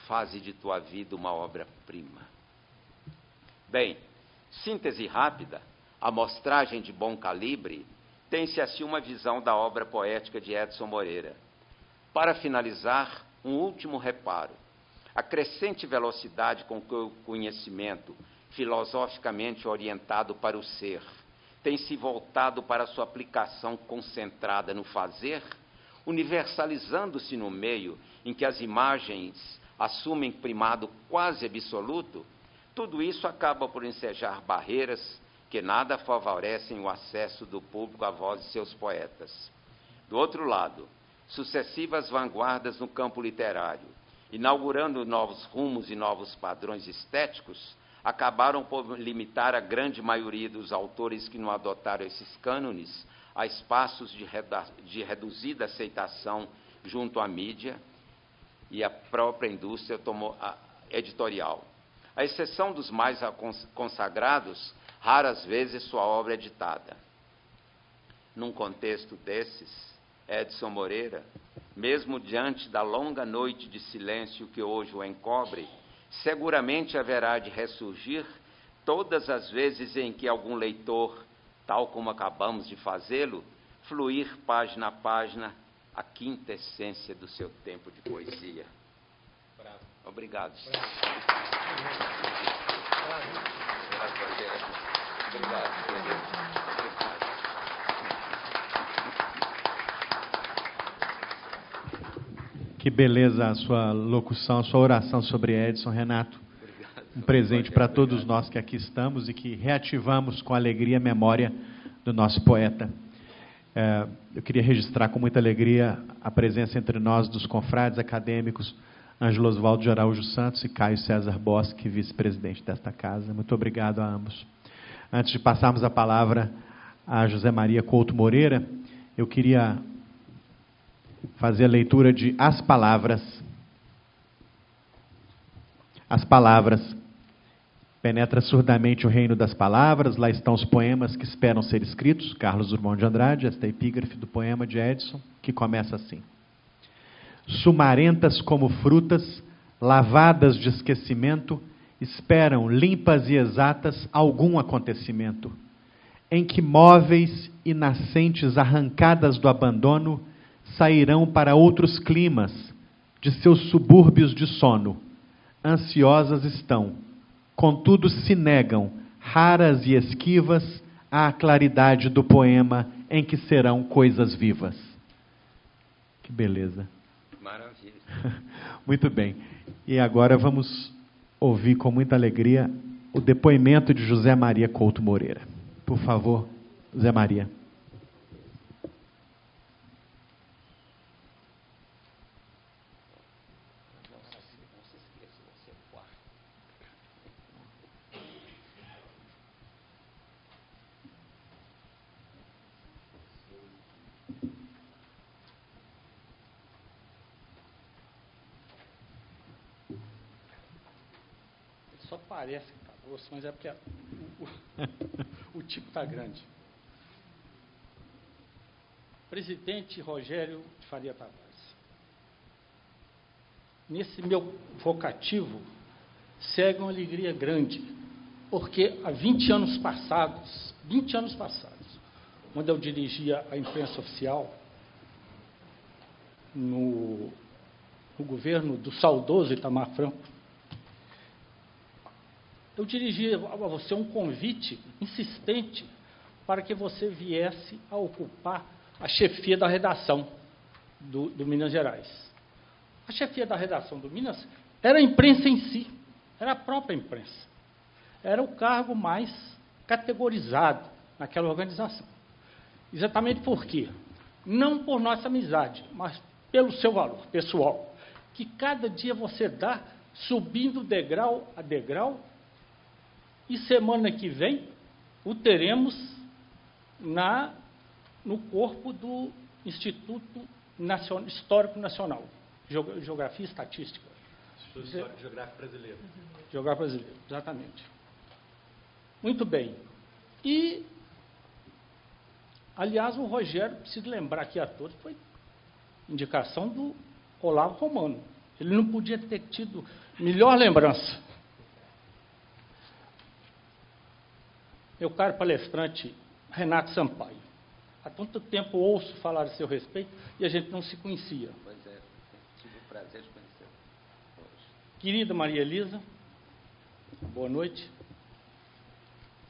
faze de tua vida uma obra-prima. Bem, síntese rápida, amostragem de bom calibre, tem-se assim uma visão da obra poética de Edson Moreira. Para finalizar, um último reparo. A crescente velocidade com que o conhecimento, filosoficamente orientado para o ser, tem se voltado para a sua aplicação concentrada no fazer, universalizando-se no meio em que as imagens assumem primado quase absoluto, tudo isso acaba por ensejar barreiras que nada favorecem o acesso do público à voz de seus poetas. Do outro lado, sucessivas vanguardas no campo literário, inaugurando novos rumos e novos padrões estéticos, acabaram por limitar a grande maioria dos autores que não adotaram esses cânones a espaços de reduzida aceitação junto à mídia e à própria indústria editorial. À exceção dos mais consagrados, raras vezes sua obra é editada. Num contexto desses, Edson Moreira, mesmo diante da longa noite de silêncio que hoje o encobre, seguramente haverá de ressurgir todas as vezes em que algum leitor, tal como acabamos de fazê-lo, fluir página a página a quinta essência do seu tempo de poesia. Bravo. Obrigado. Obrigado. Que beleza a sua locução, a sua oração sobre Edson, Renato. Obrigado. Um presente para todos nós que aqui estamos e que reativamos com alegria a memória do nosso poeta. Eu queria registrar com muita alegria a presença entre nós dos confrades acadêmicos Ângelo Osvaldo de Araújo Santos e Caio César Bosque, vice-presidente desta casa. Muito obrigado a ambos. Antes de passarmos a palavra a José Maria Couto Moreira, eu queria fazer a leitura de As Palavras. As Palavras. Penetra surdamente o reino das palavras, lá estão os poemas que esperam ser escritos. Carlos Drummond de Andrade, esta epígrafe do poema de Edson, que começa assim. Sumarentas como frutas, lavadas de esquecimento, esperam, limpas e exatas, algum acontecimento, em que móveis e nascentes arrancadas do abandono sairão para outros climas de seus subúrbios de sono. Ansiosas estão, contudo se negam, raras e esquivas, à claridade do poema em que serão coisas vivas. Que beleza. Maravilha. Muito bem. E agora vamos ouvir com muita alegria o depoimento de José Maria Couto Moreira. Por favor, José Maria. Só parece que está grosso, mas é porque o tipo está grande. Presidente Rogério de Faria Tavares. Nesse meu vocativo, segue uma alegria grande, porque há 20 anos passados, quando eu dirigia a imprensa oficial, no governo do saudoso Itamar Franco, eu dirigi a você um convite insistente para que você viesse a ocupar a chefia da redação do Minas Gerais. A chefia da redação do Minas era a imprensa em si, era a própria imprensa. Era o cargo mais categorizado naquela organização. Exatamente por quê? Não por nossa amizade, mas pelo seu valor pessoal, que cada dia você dá subindo degrau a degrau. E semana que vem o teremos no corpo do Instituto Histórico Nacional, Geografia e Estatística. Instituto Geográfico Brasileiro. Geográfico Brasileiro, exatamente. Muito bem. E, aliás, o Rogério, preciso lembrar aqui a todos, foi indicação do Olavo Romano. Ele não podia ter tido melhor lembrança. Meu caro palestrante Renato Sampaio, há tanto tempo ouço falar a seu respeito e a gente não se conhecia. Pois é, tive o prazer de conhecer hoje. Querida Maria Elisa, boa noite.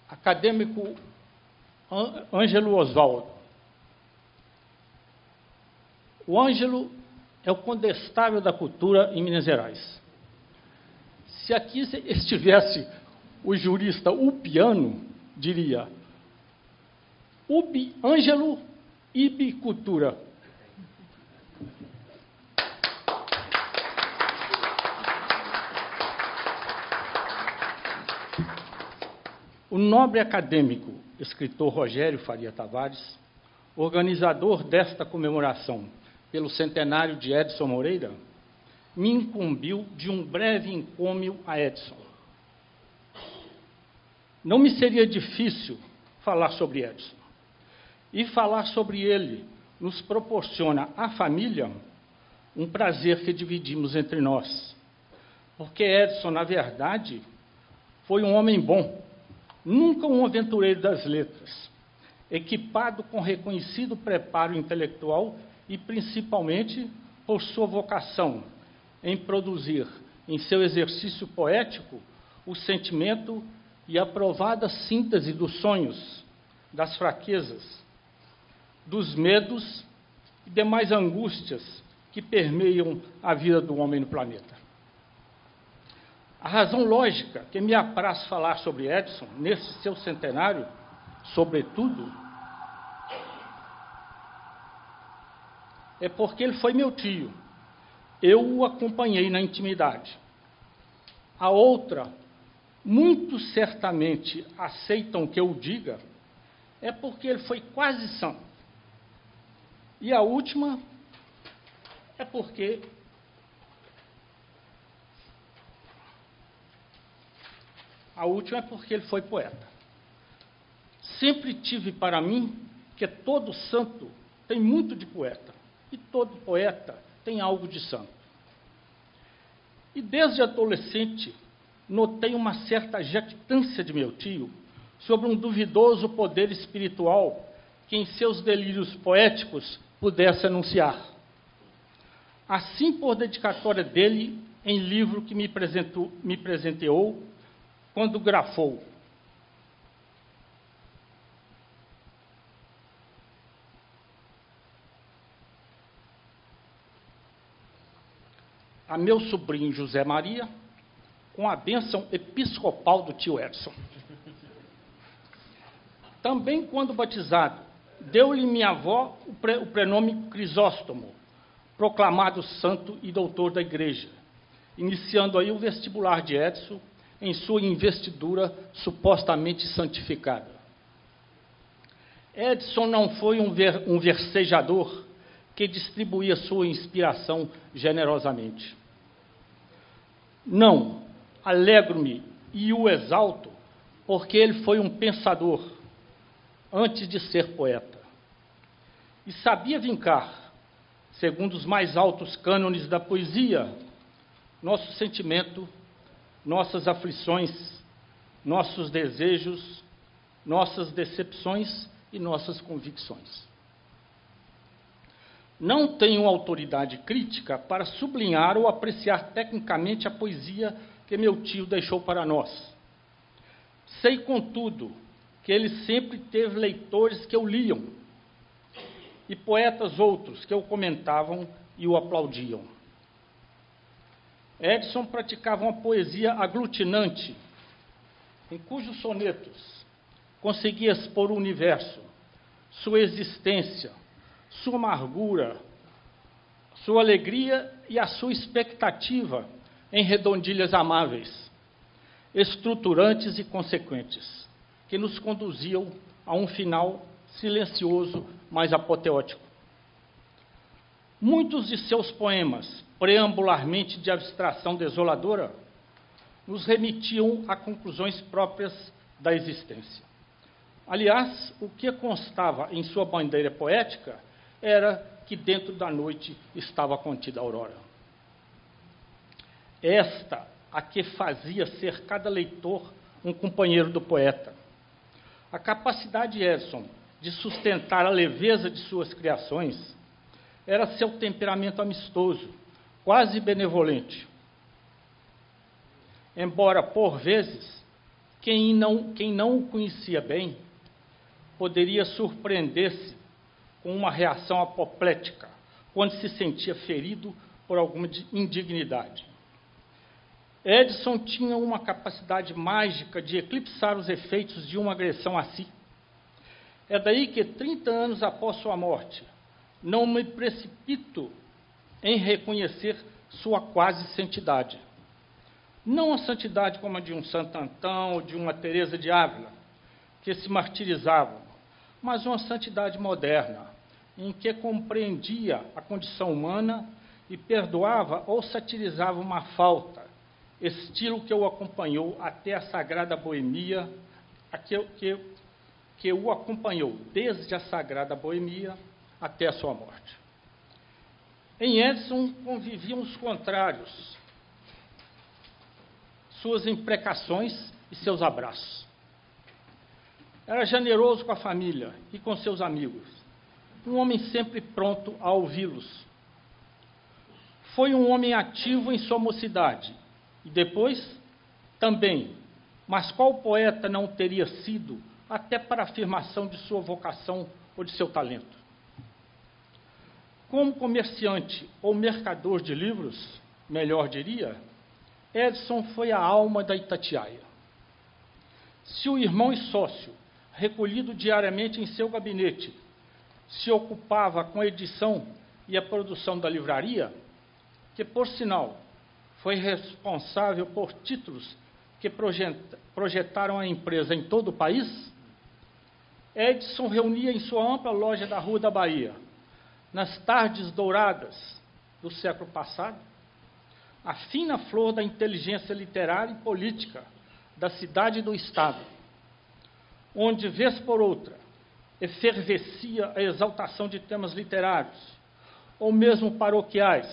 Acadêmico Ângelo Osvaldo. O Ângelo é o condestável da cultura em Minas Gerais. Se aqui estivesse o jurista Ulpiano, diria: ubi angelo, ibi cultura. O nobre acadêmico, escritor Rogério Faria Tavares, organizador desta comemoração pelo centenário de Edson Moreira, me incumbiu de um breve encômio a Edson. Não me seria difícil falar sobre Edson. E falar sobre ele nos proporciona, à família, um prazer que dividimos entre nós. Porque Edson, na verdade, foi um homem bom, nunca um aventureiro das letras, equipado com reconhecido preparo intelectual e, principalmente, por sua vocação em produzir, em seu exercício poético, o sentimento e a provada síntese dos sonhos, das fraquezas, dos medos e demais angústias que permeiam a vida do homem no planeta. A razão lógica que me apraz falar sobre Edson, nesse seu centenário, sobretudo, é porque ele foi meu tio. Eu o acompanhei na intimidade. A outra, muito certamente aceitam que eu diga, é porque ele foi quase santo. E a última é porque ele foi poeta. Sempre tive para mim que todo santo tem muito de poeta, e todo poeta tem algo de santo. E desde adolescente notei uma certa jactância de meu tio sobre um duvidoso poder espiritual que em seus delírios poéticos pudesse anunciar. Assim, por dedicatória dele, em livro que me presenteou, quando grafou: a meu sobrinho José Maria, com a bênção episcopal do tio Edson. Também, quando batizado, deu-lhe minha avó o prenome Crisóstomo, proclamado santo e doutor da Igreja, iniciando aí o vestibular de Edson em sua investidura supostamente santificada. Edson não foi um versejador que distribuía sua inspiração generosamente. Não, alegro-me e o exalto, porque ele foi um pensador, antes de ser poeta. E sabia vincar, segundo os mais altos cânones da poesia, nosso sentimento, nossas aflições, nossos desejos, nossas decepções e nossas convicções. Não tenho autoridade crítica para sublinhar ou apreciar tecnicamente a poesia que meu tio deixou para nós. Sei, contudo, que ele sempre teve leitores que o liam, e poetas outros que o comentavam e o aplaudiam. Edson praticava uma poesia aglutinante, em cujos sonetos conseguia expor o universo, sua existência, sua amargura, sua alegria e a sua expectativa em redondilhas amáveis, estruturantes e consequentes, que nos conduziam a um final silencioso, mas apoteótico. Muitos de seus poemas, preambularmente de abstração desoladora, nos remetiam a conclusões próprias da existência. Aliás, o que constava em sua bandeira poética era que dentro da noite estava contida a aurora. Esta a que fazia ser cada leitor um companheiro do poeta. A capacidade de Edson de sustentar a leveza de suas criações era seu temperamento amistoso, quase benevolente. Embora, por vezes, quem não o conhecia bem poderia surpreender-se com uma reação apoplética, quando se sentia ferido por alguma indignidade. Edison tinha uma capacidade mágica de eclipsar os efeitos de uma agressão a si. É daí que, 30 anos após sua morte, não me precipito em reconhecer sua quase santidade. Não a santidade como a de um Santo Antão ou de uma Teresa de Ávila, que se martirizavam, mas uma santidade moderna, em que compreendia a condição humana e perdoava ou satirizava uma falta, estilo que o acompanhou até a sagrada boemia, que o acompanhou desde a sagrada boemia até a sua morte. Em Edison conviviam os contrários, suas imprecações e seus abraços. Era generoso com a família e com seus amigos, um homem sempre pronto a ouvi-los. Foi um homem ativo em sua mocidade, e depois também, mas qual poeta não teria sido, até para a afirmação de sua vocação ou de seu talento? Como comerciante ou mercador de livros, melhor diria, Edison foi a alma da Itatiaia. Se o irmão e sócio, recolhido diariamente em seu gabinete, se ocupava com a edição e a produção da livraria, que, por sinal, foi responsável por títulos que projetaram a empresa em todo o país, Edison reunia em sua ampla loja da Rua da Bahia, nas tardes douradas do século passado, a fina flor da inteligência literária e política da cidade e do Estado, onde, vez por outra, efervescia a exaltação de temas literários, ou mesmo paroquiais,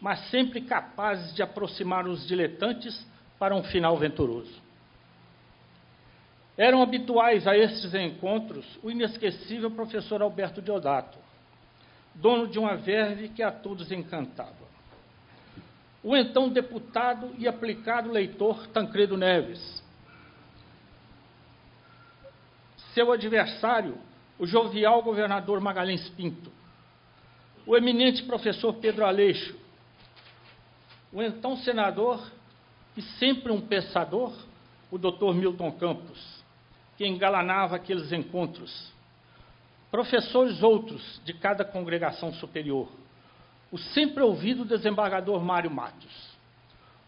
mas sempre capazes de aproximar os diletantes para um final venturoso. Eram habituais a estes encontros o inesquecível professor Alberto Deodato, dono de uma verve que a todos encantava. O então deputado e aplicado leitor Tancredo Neves. Seu adversário, o jovial governador Magalhães Pinto. O eminente professor Pedro Aleixo. O então senador e sempre um pensador, o doutor Milton Campos, que engalanava aqueles encontros. Professores outros de cada congregação superior. O sempre ouvido desembargador Mário Matos.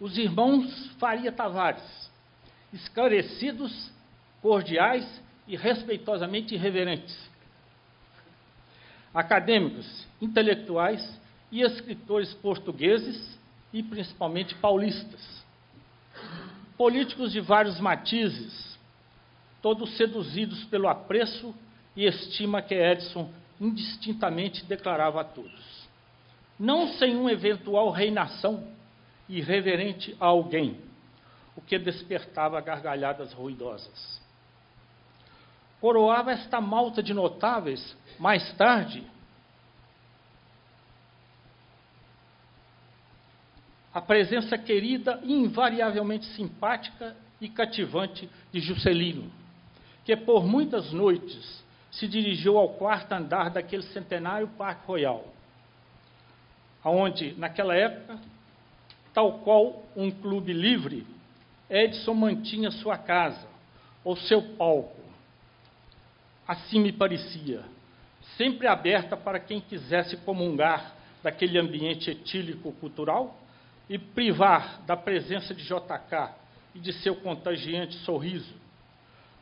Os irmãos Faria Tavares, esclarecidos, cordiais e respeitosamente irreverentes. Acadêmicos, intelectuais e escritores portugueses e principalmente paulistas. Políticos de vários matizes, todos seduzidos pelo apreço e estima que Edison indistintamente declarava a todos. Não sem uma eventual reinação irreverente a alguém, o que despertava gargalhadas ruidosas. Coroava esta malta de notáveis, mais tarde, a presença querida e invariavelmente simpática e cativante de Juscelino, que por muitas noites se dirigiu ao quarto andar daquele centenário Parque Royal, onde, naquela época, tal qual um clube livre, Edison mantinha sua casa, ou seu palco. Assim me parecia, sempre aberta para quem quisesse comungar daquele ambiente etílico cultural e privar da presença de JK e de seu contagiante sorriso,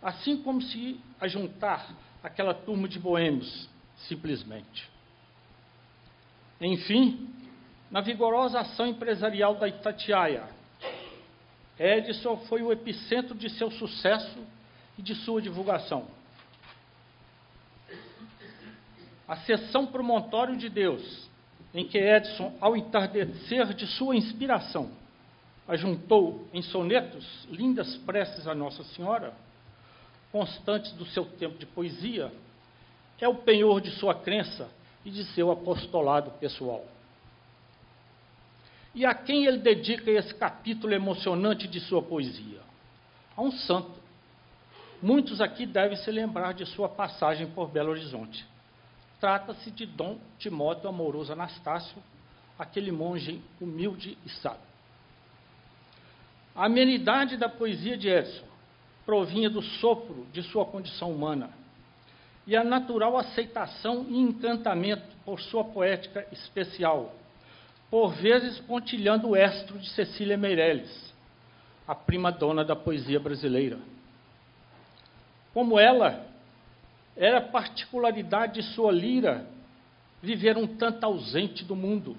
assim como se ajuntar aquela turma de boêmios, simplesmente. Enfim, na vigorosa ação empresarial da Itatiaia, Edison foi o epicentro de seu sucesso e de sua divulgação. A sessão Promontório de Deus, em que Edison, ao entardecer de sua inspiração, ajuntou em sonetos lindas preces a Nossa Senhora, constantes do seu tempo de poesia, é o penhor de sua crença e de seu apostolado pessoal. E a quem ele dedica esse capítulo emocionante de sua poesia? A um santo. Muitos aqui devem se lembrar de sua passagem por Belo Horizonte. Trata-se de Dom Timóteo Amoroso Anastácio, aquele monge humilde e sábio. A amenidade da poesia de Edson provinha do sopro de sua condição humana e a natural aceitação e encantamento por sua poética especial, por vezes pontilhando o estro de Cecília Meirelles, a prima-dona da poesia brasileira. Como ela, era particularidade de sua lira viver um tanto ausente do mundo.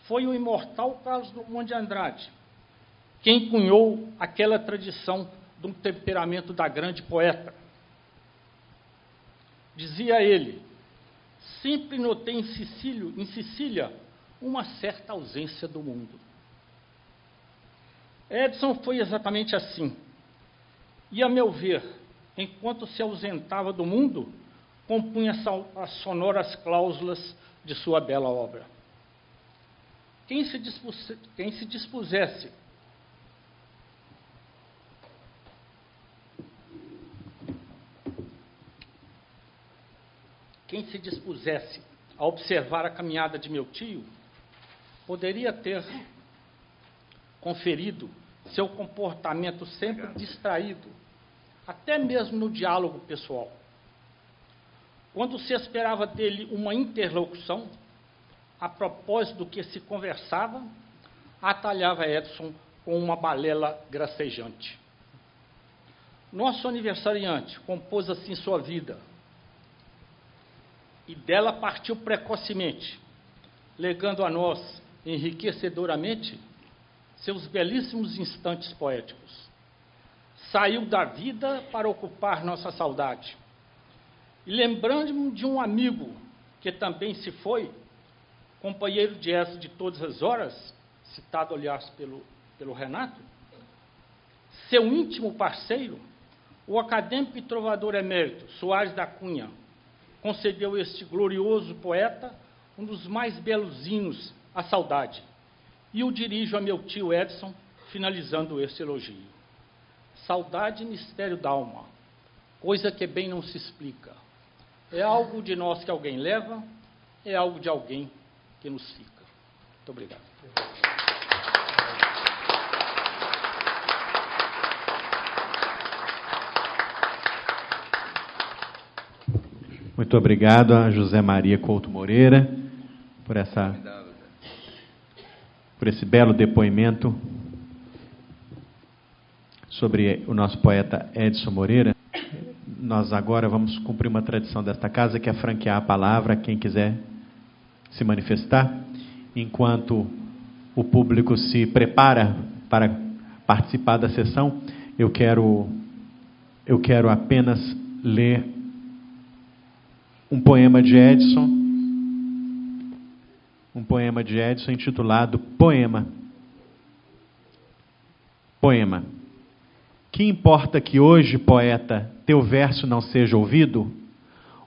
Foi o imortal Carlos Drummond de Andrade quem cunhou aquela tradição do temperamento da grande poeta. Dizia ele: sempre notei em Sicília uma certa ausência do mundo. Edson foi exatamente assim. E, a meu ver, enquanto se ausentava do mundo, compunha as sonoras cláusulas de sua bela obra. Quem se dispusesse a observar a caminhada de meu tio, poderia ter conferido seu comportamento sempre distraído, até mesmo no diálogo pessoal. Quando se esperava dele uma interlocução, a propósito do que se conversava, atalhava Edson com uma balela gracejante. Nosso aniversariante compôs assim sua vida, e dela partiu precocemente, legando a nós, enriquecedoramente, seus belíssimos instantes poéticos. Saiu da vida para ocupar nossa saudade. E lembrando-me de um amigo que também se foi, companheiro de Edson de todas as horas, citado, aliás, pelo Renato, seu íntimo parceiro, o acadêmico e trovador emérito Soares da Cunha, concedeu a este glorioso poeta um dos mais belos hinos à saudade. E o dirijo a meu tio Edson, finalizando este elogio. Saudade, mistério d'alma, coisa que bem não se explica. É algo de nós que alguém leva, é algo de alguém que nos fica. Muito obrigado. Muito obrigado a José Maria Couto Moreira por esse belo depoimento sobre o nosso poeta Edson Moreira. Nós agora vamos cumprir uma tradição desta casa, que é franquear a palavra a quem quiser se manifestar. Enquanto o público se prepara para participar da sessão, eu quero apenas ler um poema de Edson intitulado Poema. Poema. Que importa que hoje, poeta, teu verso não seja ouvido?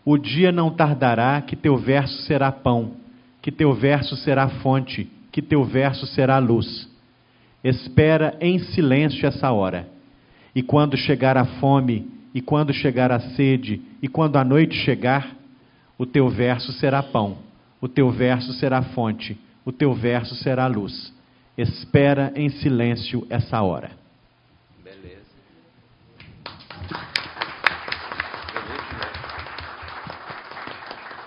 O dia não tardará que teu verso será pão, que teu verso será fonte, que teu verso será luz. Espera em silêncio essa hora. E quando chegar a fome, e quando chegar a sede, e quando a noite chegar, o teu verso será pão, o teu verso será fonte, o teu verso será luz. Espera em silêncio essa hora. Beleza.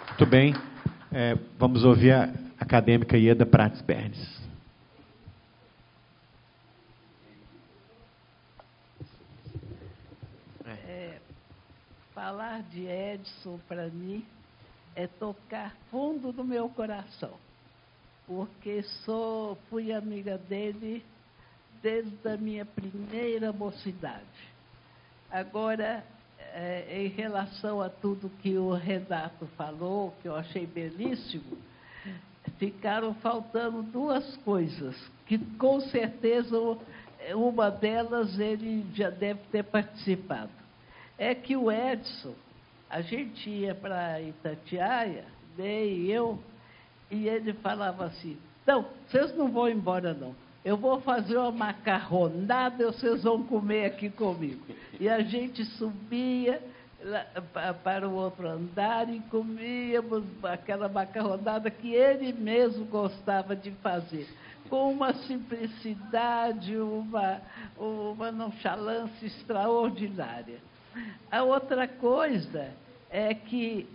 Muito bem. Vamos ouvir a acadêmica Ieda Prates Bernes. Falar de Edson, para mim, é tocar fundo no meu coração, porque fui amiga dele desde a minha primeira mocidade. Agora, em relação a tudo que o Renato falou, que eu achei belíssimo, ficaram faltando duas coisas, que com certeza uma delas ele já deve ter participado. É que o Edson, a gente ia para Itatiaia, e eu, e ele falava assim: não, vocês não vão embora não, eu vou fazer uma macarronada e vocês vão comer aqui comigo. E a gente subia para o outro andar e comíamos aquela macarronada que ele mesmo gostava de fazer. com uma simplicidade, uma nonchalância extraordinária. A outra coisa é que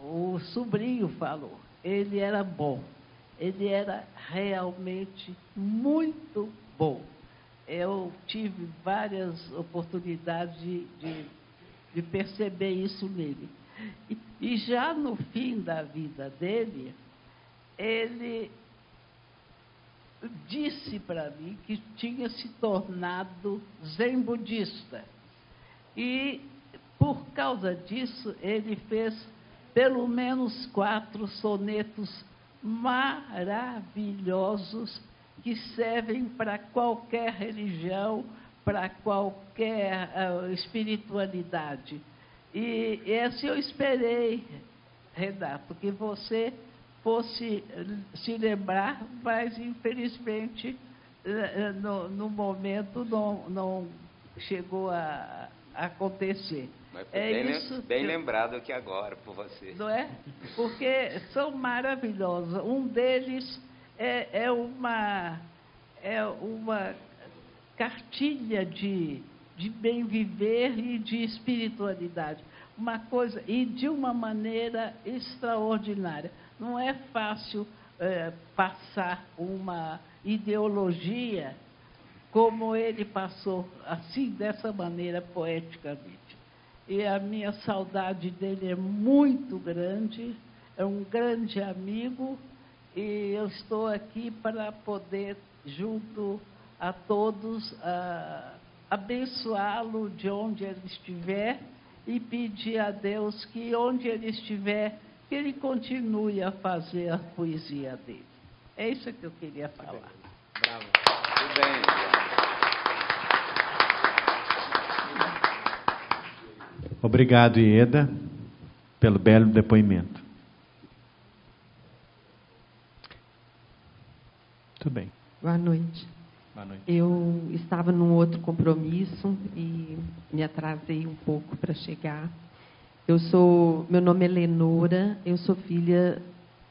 o sobrinho falou, ele era bom, ele era realmente muito bom. Eu tive várias oportunidades de perceber isso nele. E já no fim da vida dele, ele disse para mim que tinha se tornado zen budista. E, por causa disso, ele fez pelo menos 4 sonetos maravilhosos que servem para qualquer religião, para qualquer espiritualidade. E esse eu esperei, Renato, que você fosse se lembrar, mas, infelizmente, no momento não chegou a acontecer. Mas foi bem lembrado aqui agora por você. Não é? Porque são maravilhosos. Um deles é uma cartilha de bem viver e de espiritualidade. Uma coisa, e de uma maneira extraordinária. Não é fácil passar uma ideologia como ele passou, assim, dessa maneira, poeticamente. E a minha saudade dele é muito grande, é um grande amigo, e eu estou aqui para poder, junto a todos, abençoá-lo de onde ele estiver e pedir a Deus que, onde ele estiver, que ele continue a fazer a poesia dele. É isso que eu queria falar. Bravo. Muito bem. Obrigado, Ieda, pelo belo depoimento. Tudo bem. Boa noite. Boa noite. Eu estava num outro compromisso e me atrasei um pouco para chegar. Meu nome é Lenora, eu sou filha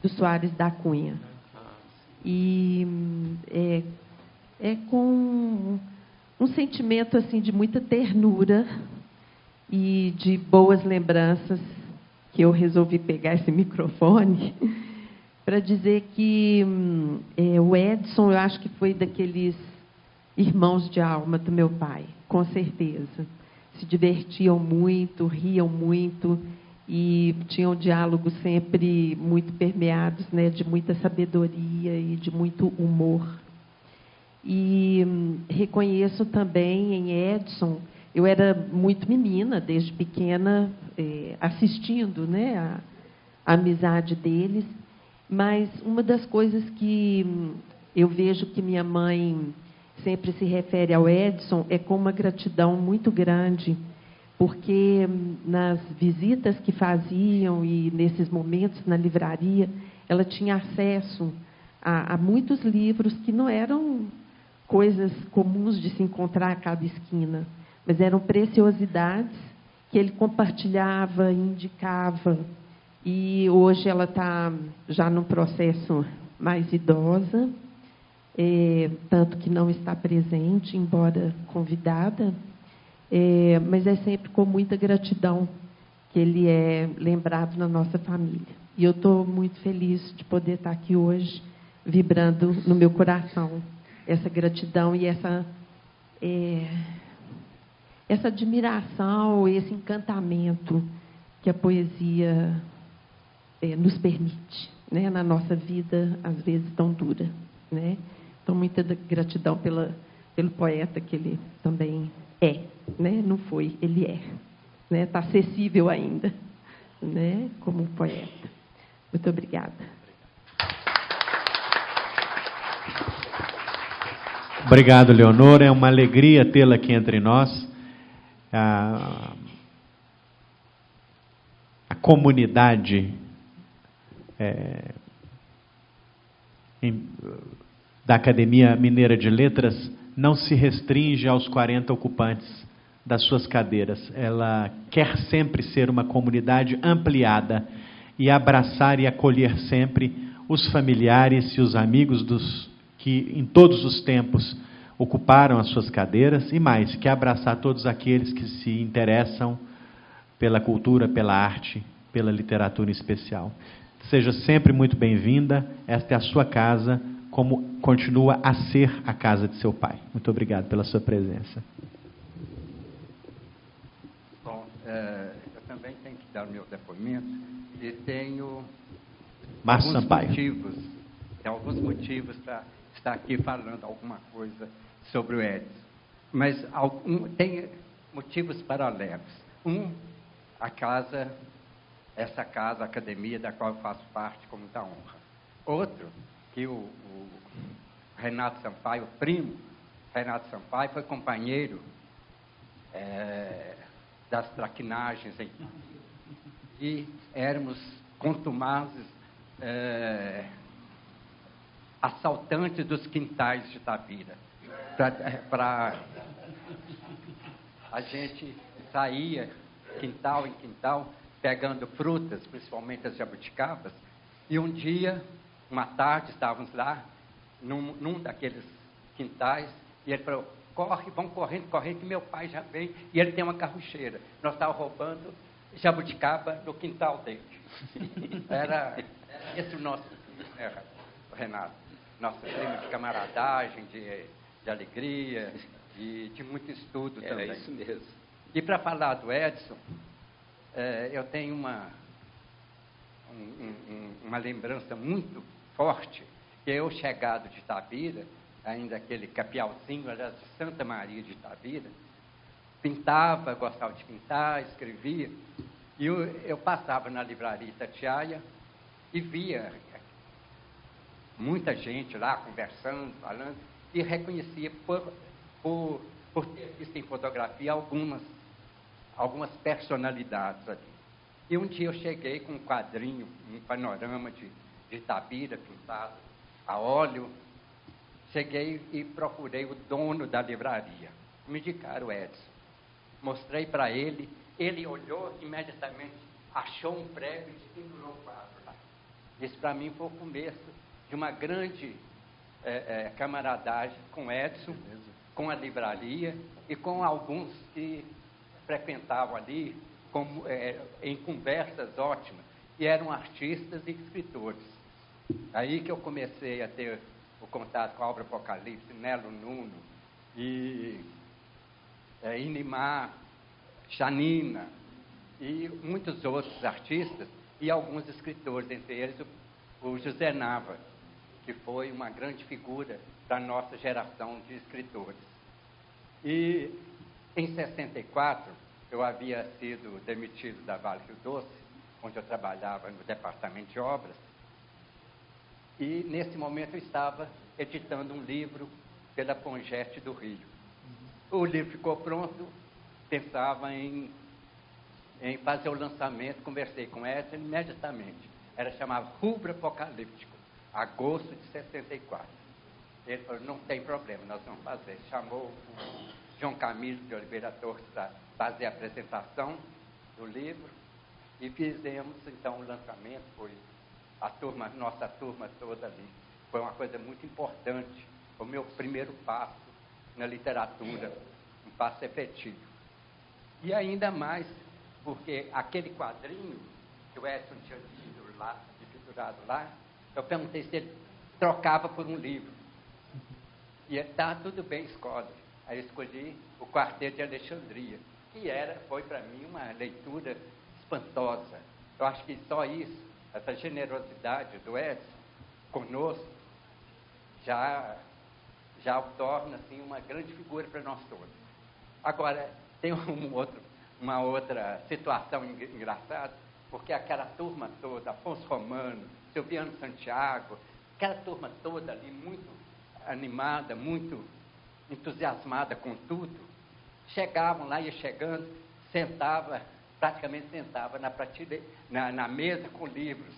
do Soares da Cunha. E é com um sentimento assim de muita ternura e de boas lembranças que eu resolvi pegar esse microfone para dizer que o Edson, eu acho que foi daqueles irmãos de alma do meu pai, com certeza. Se divertiam muito, riam muito e tinham diálogos sempre muito permeados, né, de muita sabedoria e de muito humor. E reconheço também em Edson, eu era muito menina, desde pequena, assistindo, né, a amizade deles, mas uma das coisas que eu vejo que minha mãe sempre se refere ao Edson é com uma gratidão muito grande, porque nas visitas que faziam e nesses momentos na livraria, ela tinha acesso a muitos livros que não eram coisas comuns de se encontrar a cada esquina, mas eram preciosidades que ele compartilhava, indicava. E hoje ela está já num processo mais idosa, tanto que não está presente, embora convidada, mas é sempre com muita gratidão que ele é lembrado na nossa família. E eu estou muito feliz de poder estar aqui hoje, vibrando no meu coração essa gratidão e essa admiração, esse encantamento que a poesia nos permite, né, na nossa vida, às vezes tão dura, né? Então, muita gratidão pelo poeta que ele também é, né? Não foi, ele é, né? Está acessível ainda, né? Como poeta. Muito obrigada. Obrigado, Leonora. É uma alegria tê-la aqui entre nós. A comunidade da Academia Mineira de Letras não se restringe aos 40 ocupantes das suas cadeiras. Ela quer sempre ser uma comunidade ampliada e abraçar e acolher sempre os familiares e os amigos que em todos os tempos ocuparam as suas cadeiras, e mais, quer abraçar todos aqueles que se interessam pela cultura, pela arte, pela literatura em especial. Seja sempre muito bem-vinda, esta é a sua casa, como continua a ser a casa de seu pai. Muito obrigado pela sua presença. Bom, eu também tenho que dar o meu depoimento, e tenho alguns motivos para estar aqui falando alguma coisa sobre o Edson. Mas tem motivos paralelos. Essa casa, a academia, da qual eu faço parte com muita honra. Outro, que o Renato Sampaio, o primo Renato Sampaio, foi companheiro das traquinagens e éramos contumazes assaltantes dos quintais de Itabira. A gente saía quintal em quintal, pegando frutas, principalmente as jabuticabas, e um dia, uma tarde, estávamos lá, num daqueles quintais, e ele falou: vão correndo, que meu pai já vem, e ele tem uma carrucheira. Nós estávamos roubando jabuticaba no quintal dele. Era esse o nosso, Renato, nosso clima de camaradagem, de alegria, e de muito estudo também. É isso mesmo. E para falar do Edson, eu tenho uma lembrança muito forte, que eu, chegado de Itabira, ainda aquele capialzinho, aliás, de Santa Maria de Itabira, pintava, gostava de pintar, escrevia, e eu passava na livraria Itatiaia e via muita gente lá conversando, falando, e reconhecia por ter visto em fotografia algumas personalidades ali. E um dia eu cheguei com um quadrinho, um panorama de Itabira pintado a óleo. Cheguei e procurei o dono da livraria. Me indicaram o Edson. Mostrei para ele, ele olhou imediatamente, achou um prego e pendurou o quadro lá. Isso para mim foi o começo de uma grande camaradagem com Edson, com a livraria e com alguns que frequentavam ali em conversas ótimas, e eram artistas e escritores. Aí que eu comecei a ter o contato com a obra Apocalipse, Nelo Nuno, e Inimar, Janina, e muitos outros artistas, e alguns escritores, entre eles o José Nava, que foi uma grande figura da nossa geração de escritores. E em 64, eu havia sido demitido da Vale Rio Doce, onde eu trabalhava no departamento de obras, e nesse momento eu estava editando um livro pela Pongeste do Rio. O livro ficou pronto, pensava em fazer o lançamento, conversei com Edson imediatamente. Era chamado Rubro Apocalíptico, agosto de 64. Ele falou: não tem problema, nós vamos fazer. Chamou o João Camilo de Oliveira Torres para fazer a apresentação do livro, e fizemos então o lançamento. Foi nossa turma toda ali. Foi uma coisa muito importante, o meu primeiro passo na literatura, um passo efetivo. E ainda mais porque aquele quadrinho que o Edson tinha pendurado lá, eu perguntei se ele trocava por um livro. E ele: tá, tudo bem, escolhe. Aí eu escolhi o Quarteto de Alexandria, que foi para mim uma leitura espantosa. Eu acho que só isso, essa generosidade do Edson conosco, já o torna assim, uma grande figura para nós todos. Agora, tem uma outra situação engraçada, porque aquela turma toda, Afonso Romano, Silviano Santiago, aquela turma toda ali, muito animada, muito entusiasmada com tudo, chegavam lá, ia chegando, praticamente sentava na prateleira, na mesa com livros,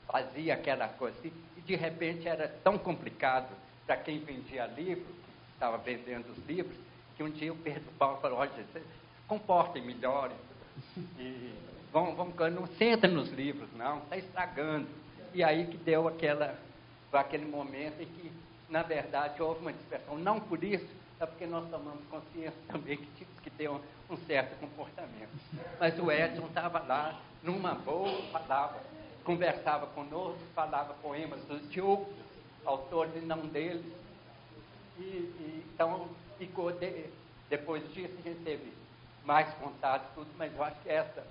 fazia aquela coisa assim, e de repente era tão complicado para quem vendia livro, que estava vendendo os livros, que um dia o Pedro Paulo falou: olha, vocês comportem melhor, e não senta nos livros, não, está estragando. E aí que deu aquele momento em que na verdade, houve uma dispersão. Não por isso, é porque nós tomamos consciência também que tínhamos que ter um certo comportamento. Mas o Edson estava lá, numa boa, conversava conosco, falava poemas de outros autores e não deles. Então, ficou depois disso, a gente teve mais contato, tudo, mas eu acho que essa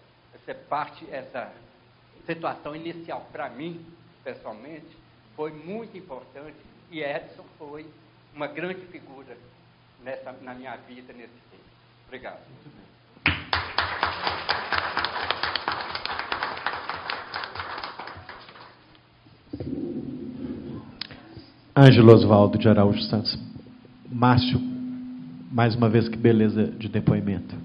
situação inicial, para mim, pessoalmente, foi muito importante, e Edson foi uma grande figura na minha vida nesse tempo. Obrigado. Ângelo Osvaldo de Araújo Santos. Márcio, mais uma vez, que beleza de depoimento.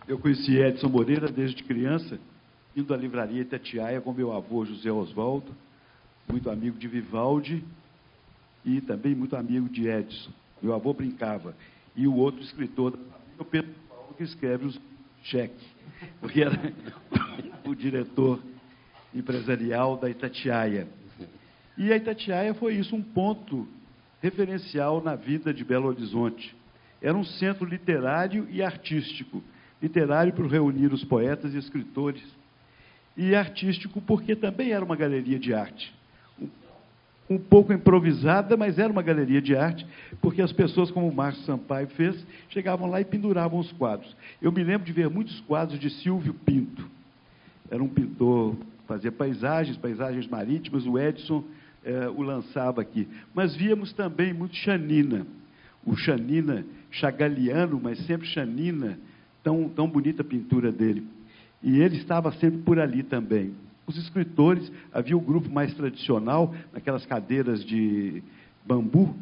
Eu conheci Edson Moreira desde criança, indo à livraria Itatiaia com meu avô José Osvaldo, muito amigo de Vivaldi e também muito amigo de Edson. Meu avô brincava. E o outro escritor, o Pedro Paulo, que escreve os cheques, porque era o diretor empresarial da Itatiaia. E a Itatiaia foi isso, um ponto referencial na vida de Belo Horizonte. Era um centro literário e artístico. Literário por reunir os poetas e escritores, e artístico porque também era uma galeria de arte. Um pouco improvisada, mas era uma galeria de arte, porque as pessoas, como o Márcio Sampaio fez, chegavam lá e penduravam os quadros. Eu me lembro de ver muitos quadros de Silvio Pinto. Era um pintor, fazia paisagens marítimas, o Edson o lançava aqui. Mas víamos também muito Chanina. O Chanina, chagaliano, mas sempre Chanina, tão bonita a pintura dele. E ele estava sempre por ali também. Os escritores, havia o grupo mais tradicional, naquelas cadeiras de bambu,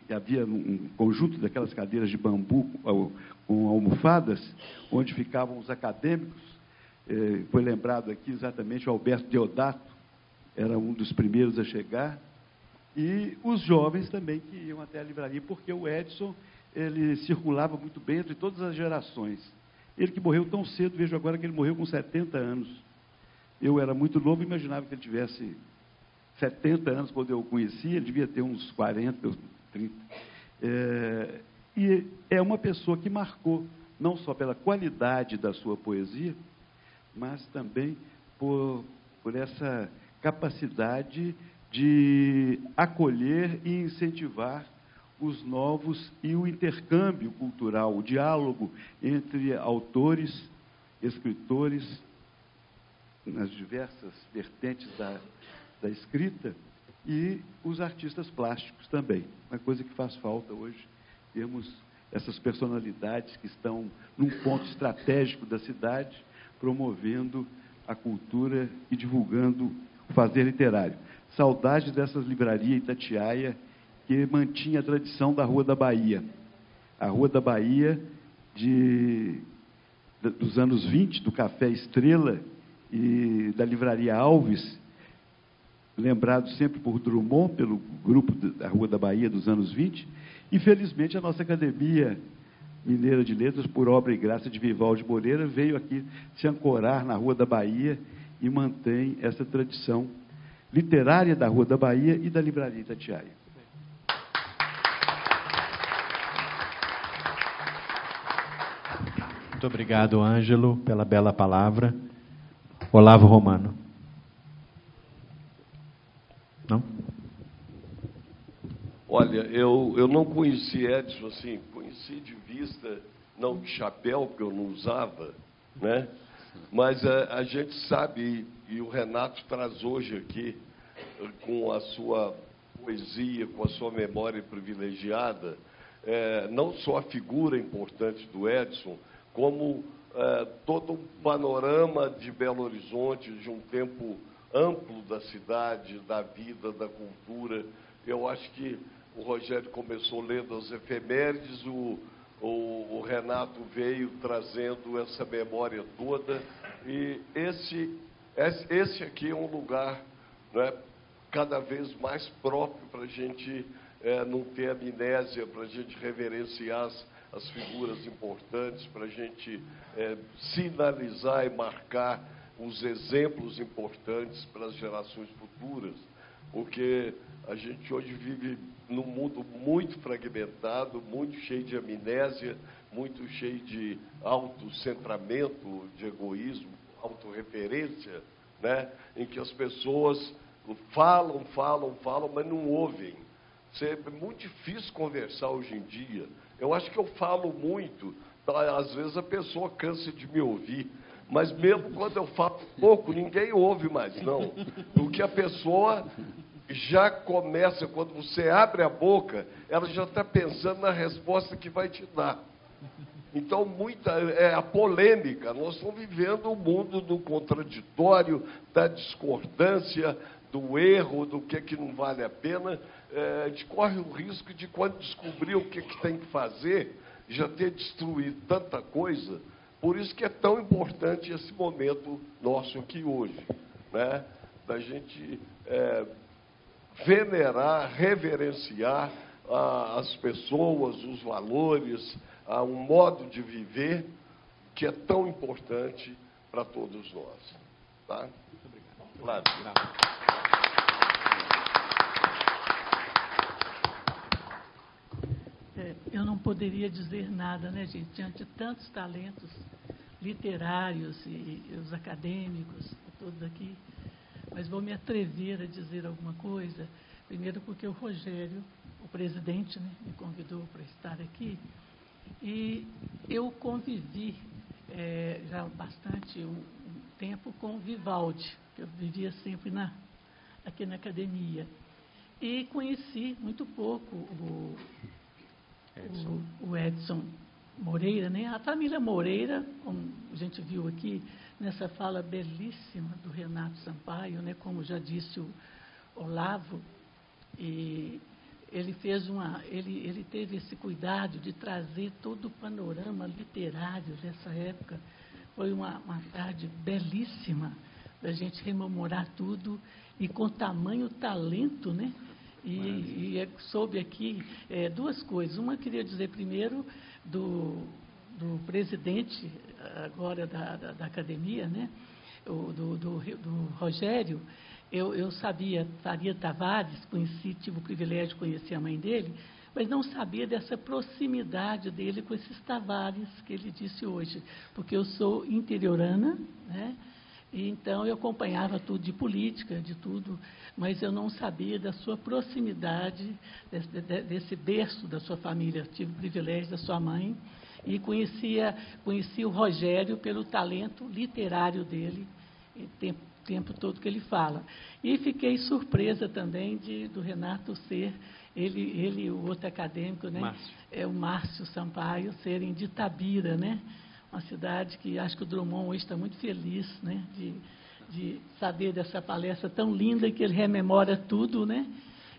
havia um conjunto daquelas cadeiras de bambu com almofadas, onde ficavam os acadêmicos. Foi lembrado aqui exatamente o Alberto Deodato, era um dos primeiros a chegar, e os jovens também que iam até a livraria, porque o Edson ele circulava muito bem entre todas as gerações. Ele que morreu tão cedo, vejo agora que ele morreu com 70 anos. Eu era muito novo, imaginava que ele tivesse 70 anos quando eu o conheci, ele devia ter uns 40, 30. E é uma pessoa que marcou, não só pela qualidade da sua poesia, mas também por essa capacidade de acolher e incentivar os novos e o intercâmbio cultural, o diálogo entre autores, escritores, nas diversas vertentes da escrita, e os artistas plásticos também. Uma coisa que faz falta hoje, temos essas personalidades que estão num ponto estratégico da cidade, promovendo a cultura e divulgando o fazer literário. Saudade dessas livrarias Itatiaia, que mantinha a tradição da Rua da Bahia. A Rua da Bahia dos anos 20, do Café Estrela e da Livraria Alves, lembrado sempre por Drummond, pelo grupo da Rua da Bahia dos anos 20, e, felizmente, a nossa Academia Mineira de Letras, por obra e graça de Vivaldi Moreira, veio aqui se ancorar na Rua da Bahia e mantém essa tradição literária da Rua da Bahia e da Livraria Itatiaia. Muito obrigado, Ângelo, pela bela palavra. Olavo Romano. Não? Olha, eu não conheci Edson assim, conheci de vista, não de chapéu, porque eu não usava, né? Mas a gente sabe, e o Renato traz hoje aqui, com a sua poesia, com a sua memória privilegiada, não só a figura importante do Edson, como todo um panorama de Belo Horizonte, de um tempo amplo da cidade, da vida, da cultura. Eu acho que o Rogério começou lendo as efemérides, o Renato veio trazendo essa memória toda, e esse aqui é um lugar, né, cada vez mais próprio para a gente não ter amnésia, para a gente reverenciar as figuras importantes, para a gente sinalizar e marcar os exemplos importantes para as gerações futuras, porque a gente hoje vive num mundo muito fragmentado, muito cheio de amnésia, muito cheio de autocentramento, de egoísmo, autorreferência, né? Em que as pessoas falam, mas não ouvem. É muito difícil conversar hoje em dia. Eu acho que eu falo muito, às vezes a pessoa cansa de me ouvir, mas mesmo quando eu falo pouco, ninguém ouve mais, não. Porque a pessoa já começa, quando você abre a boca, ela já está pensando na resposta que vai te dar. Então, muita é a polêmica. Nós estamos vivendo o mundo do contraditório, da discordância, do erro, do que não vale a pena. A gente corre o risco de, quando descobrir o que tem que fazer, já ter destruído tanta coisa. Por isso que é tão importante esse momento nosso aqui hoje, né? Da gente venerar, reverenciar as pessoas, os valores, um modo de viver que é tão importante para todos nós. Tá? Muito obrigado. Claro. Eu não poderia dizer nada, né, gente, diante de tantos talentos literários e os acadêmicos, todos aqui, mas vou me atrever a dizer alguma coisa, primeiro porque o Rogério, o presidente, né, me convidou para estar aqui, e eu convivi já bastante um tempo com o Vivaldi, que eu vivia sempre aqui na academia, e conheci muito pouco o Edson Moreira, né? A família Moreira, como a gente viu aqui nessa fala belíssima do Renato Sampaio, né? Como já disse o Olavo, e ele ele teve esse cuidado de trazer todo o panorama literário dessa época. Foi uma tarde belíssima da gente rememorar tudo e com tamanho talento, né? E soube aqui duas coisas. Uma, queria dizer primeiro do presidente agora da academia, né? do Rogério. Eu sabia, Faria Tavares, tive o privilégio de conhecer a mãe dele, mas não sabia dessa proximidade dele com esses Tavares que ele disse hoje, porque eu sou interiorana, né? E então eu acompanhava tudo de política, de tudo, mas eu não sabia da sua proximidade, desse berço da sua família. Tive o privilégio da sua mãe e conheci o Rogério pelo talento literário dele, o tempo todo que ele fala. E fiquei surpresa também do Renato ser, ele o outro acadêmico, né? O Márcio Sampaio, serem de Itabira, né? Uma cidade que acho que o Drummond hoje está muito feliz, né, de saber dessa palestra tão linda, que ele rememora tudo, né?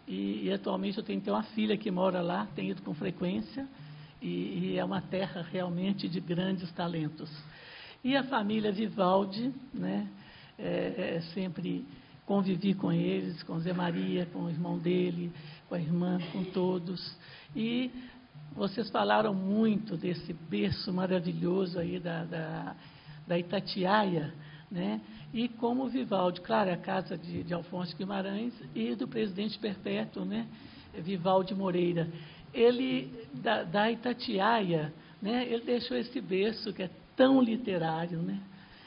E atualmente eu tenho uma filha que mora lá, tenho ido com frequência, e é uma terra realmente de grandes talentos. E a família Vivaldi, né? Sempre convivi com eles, com Zé Maria, com o irmão dele, com a irmã, com todos. E vocês falaram muito desse berço maravilhoso aí da Itatiaia, né? E como o Vivaldi, claro, a casa de Alfonso Guimarães e do presidente perpétuo, né? Vivaldi Moreira. Ele, da Itatiaia, né? Ele deixou esse berço que é tão literário, né?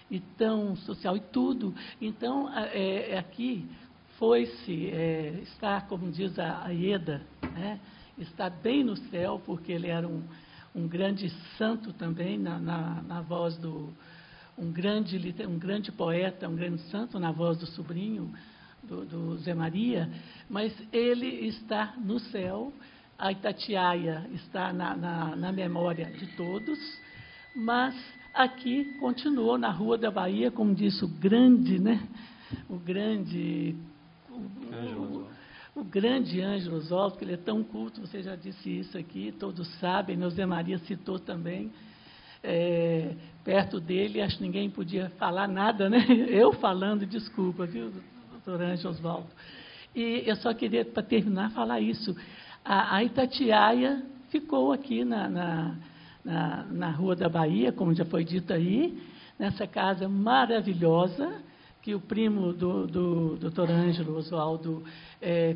E tão social, e tudo. Então, aqui está, como diz a Ieda, né? Está bem no céu, porque ele era um grande santo também, na voz um grande poeta, um grande santo, na voz do sobrinho, do Zé Maria, mas ele está no céu, a Itatiaia está na memória de todos, mas aqui continuou na Rua da Bahia, como disse o grande, né? O grande Ângelo Oswaldo, que ele é tão culto, você já disse isso aqui, todos sabem, meu Zé Maria citou também, perto dele, acho que ninguém podia falar nada, né? Eu falando, desculpa, viu, doutor Ângelo Oswaldo. E eu só queria, para terminar, falar isso. A Itatiaia ficou aqui na Rua da Bahia, como já foi dito aí, nessa casa maravilhosa, que o primo do Dr. Ângelo Oswaldo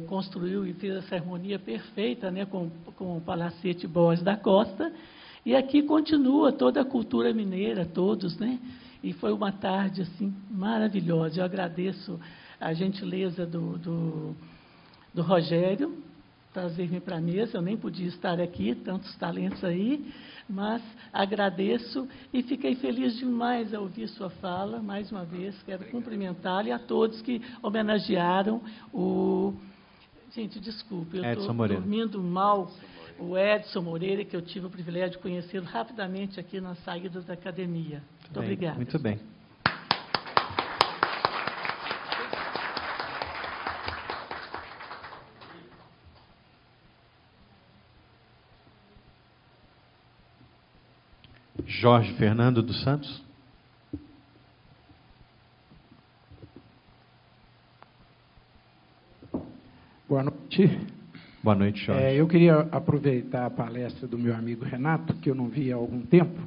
construiu e fez a cerimônia perfeita, né, com o Palacete Borges da Costa. E aqui continua toda a cultura mineira, todos, né? E foi uma tarde assim, maravilhosa. Eu agradeço a gentileza do Rogério, trazer-me para a mesa. Eu nem podia estar aqui, tantos talentos aí, mas agradeço e fiquei feliz demais ao ouvir sua fala. Mais uma vez, quero cumprimentá-lo e a todos que homenagearam o... Gente, desculpe, eu estou dormindo mal. O Edson Moreira, que eu tive o privilégio de conhecê-lo rapidamente aqui nas saídas da academia. Muito obrigada. Muito bem. Jorge Fernando dos Santos. Boa noite. Boa noite, Jorge. Eu queria aproveitar a palestra do meu amigo Renato, que eu não vi há algum tempo,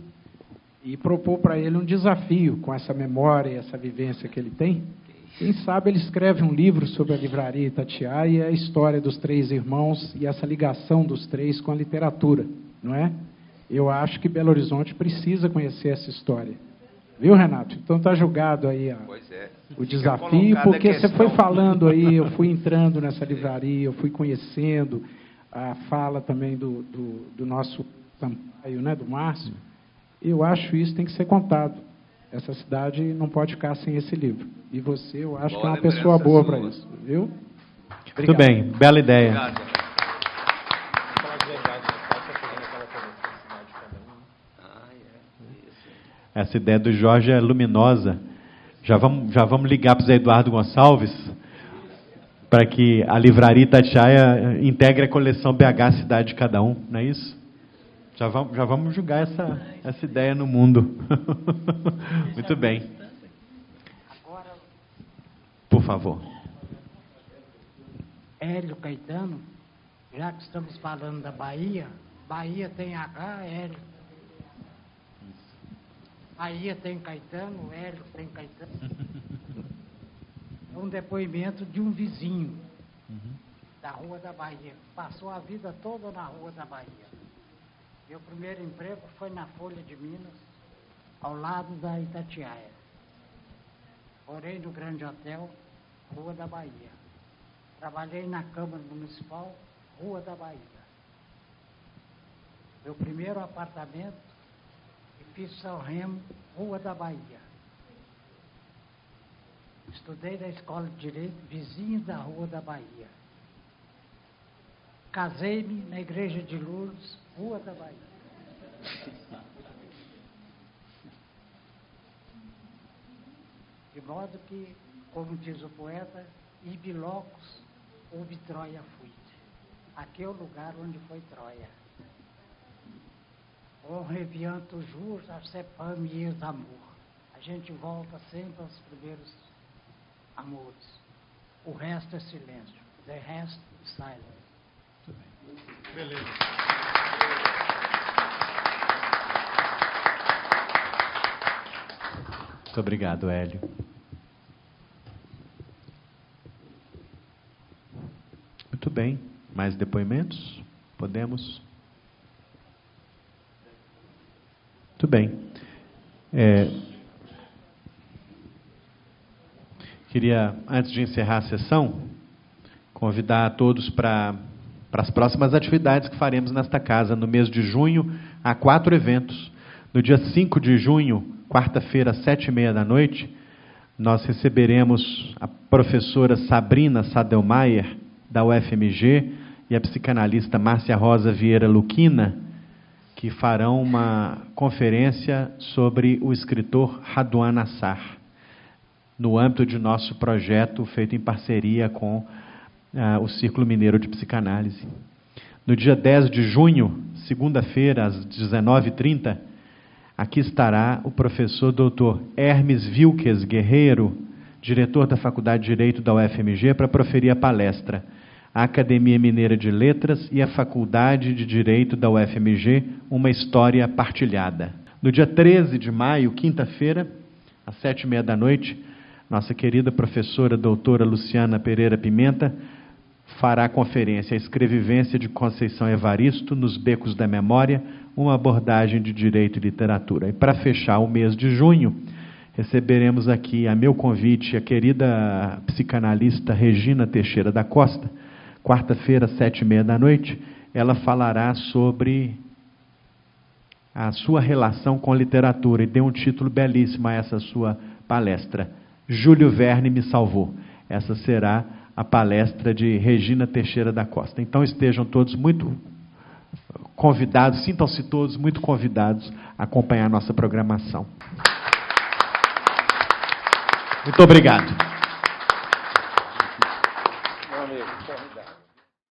e propor para ele um desafio com essa memória e essa vivência que ele tem. Quem sabe ele escreve um livro sobre a livraria Itatiaia e a história dos três irmãos e essa ligação dos três com a literatura, não é? Eu acho que Belo Horizonte precisa conhecer essa história. Viu, Renato? Então está julgado aí o desafio, porque você foi falando aí, eu fui entrando nessa livraria, eu fui conhecendo a fala também do nosso Sampaio, né, do Márcio. Eu acho isso tem que ser contado. Essa cidade não pode ficar sem esse livro. E você, eu acho que é uma pessoa boa para isso. Viu? Obrigado. Muito bem, bela ideia. Obrigado. Essa ideia do Jorge é luminosa. Já vamos ligar para o Zé Eduardo Gonçalves para que a livraria Itatiaia integre a coleção BH Cidade de Cada Um, não é isso? Já vamos jogar essa ideia no mundo. Muito bem. Por favor. Hélio Caetano, já que estamos falando da Bahia, Bahia tem H, Hélio. Bahia tem Caetano, Hélio tem Caetano. É um depoimento de um vizinho da Rua da Bahia. Passou a vida toda na Rua da Bahia. Meu primeiro emprego foi na Folha de Minas, ao lado da Itatiaia. Morei no Grande Hotel, Rua da Bahia. Trabalhei na Câmara Municipal, Rua da Bahia. Meu primeiro apartamento, Edifício São Remo, Rua da Bahia. Estudei na Escola de Direito, vizinho da Rua da Bahia. Casei-me na Igreja de Lourdes, Rua da Bahia. De modo que, como diz o poeta, ibi locus ubi Troia fuit. Aqui é o lugar onde foi Troia. On revient toujours à ses premiers amours. A gente volta sempre aos primeiros amores. O resto é silêncio. The rest is silence. Beleza. Muito obrigado, Hélio. Muito bem. Mais depoimentos? Podemos? Muito bem. Queria, antes de encerrar a sessão, convidar a todos para as próximas atividades que faremos nesta casa. No mês de junho, há 4 eventos. No dia 5 de junho, quarta-feira, às 7h30, nós receberemos a professora Sabrina Sadelmayer, da UFMG, e a psicanalista Márcia Rosa Vieira Luquina, que farão uma conferência sobre o escritor Raduan Nassar, no âmbito de nosso projeto feito em parceria com o Círculo Mineiro de Psicanálise. No dia 10 de junho, segunda-feira, às 19h30, aqui estará o professor Dr. Hermes Vilques Guerreiro, diretor da Faculdade de Direito da UFMG, para proferir a palestra A Academia Mineira de Letras e a Faculdade de Direito da UFMG, uma história partilhada. No dia 13 de maio, quinta-feira, às 19h30, nossa querida professora doutora Luciana Pereira Pimenta fará a conferência A Escrevivência de Conceição Evaristo nos Becos da Memória, uma abordagem de Direito e Literatura. E para fechar o mês de junho, receberemos aqui, a meu convite, a querida psicanalista Regina Teixeira da Costa, quarta-feira, às 19h30, ela falará sobre a sua relação com literatura e deu um título belíssimo a essa sua palestra. Júlio Verne me salvou. Essa será a palestra de Regina Teixeira da Costa. Então estejam todos muito convidados, sintam-se todos muito convidados a acompanhar a nossa programação. Muito obrigado. Meu amigo, convidado.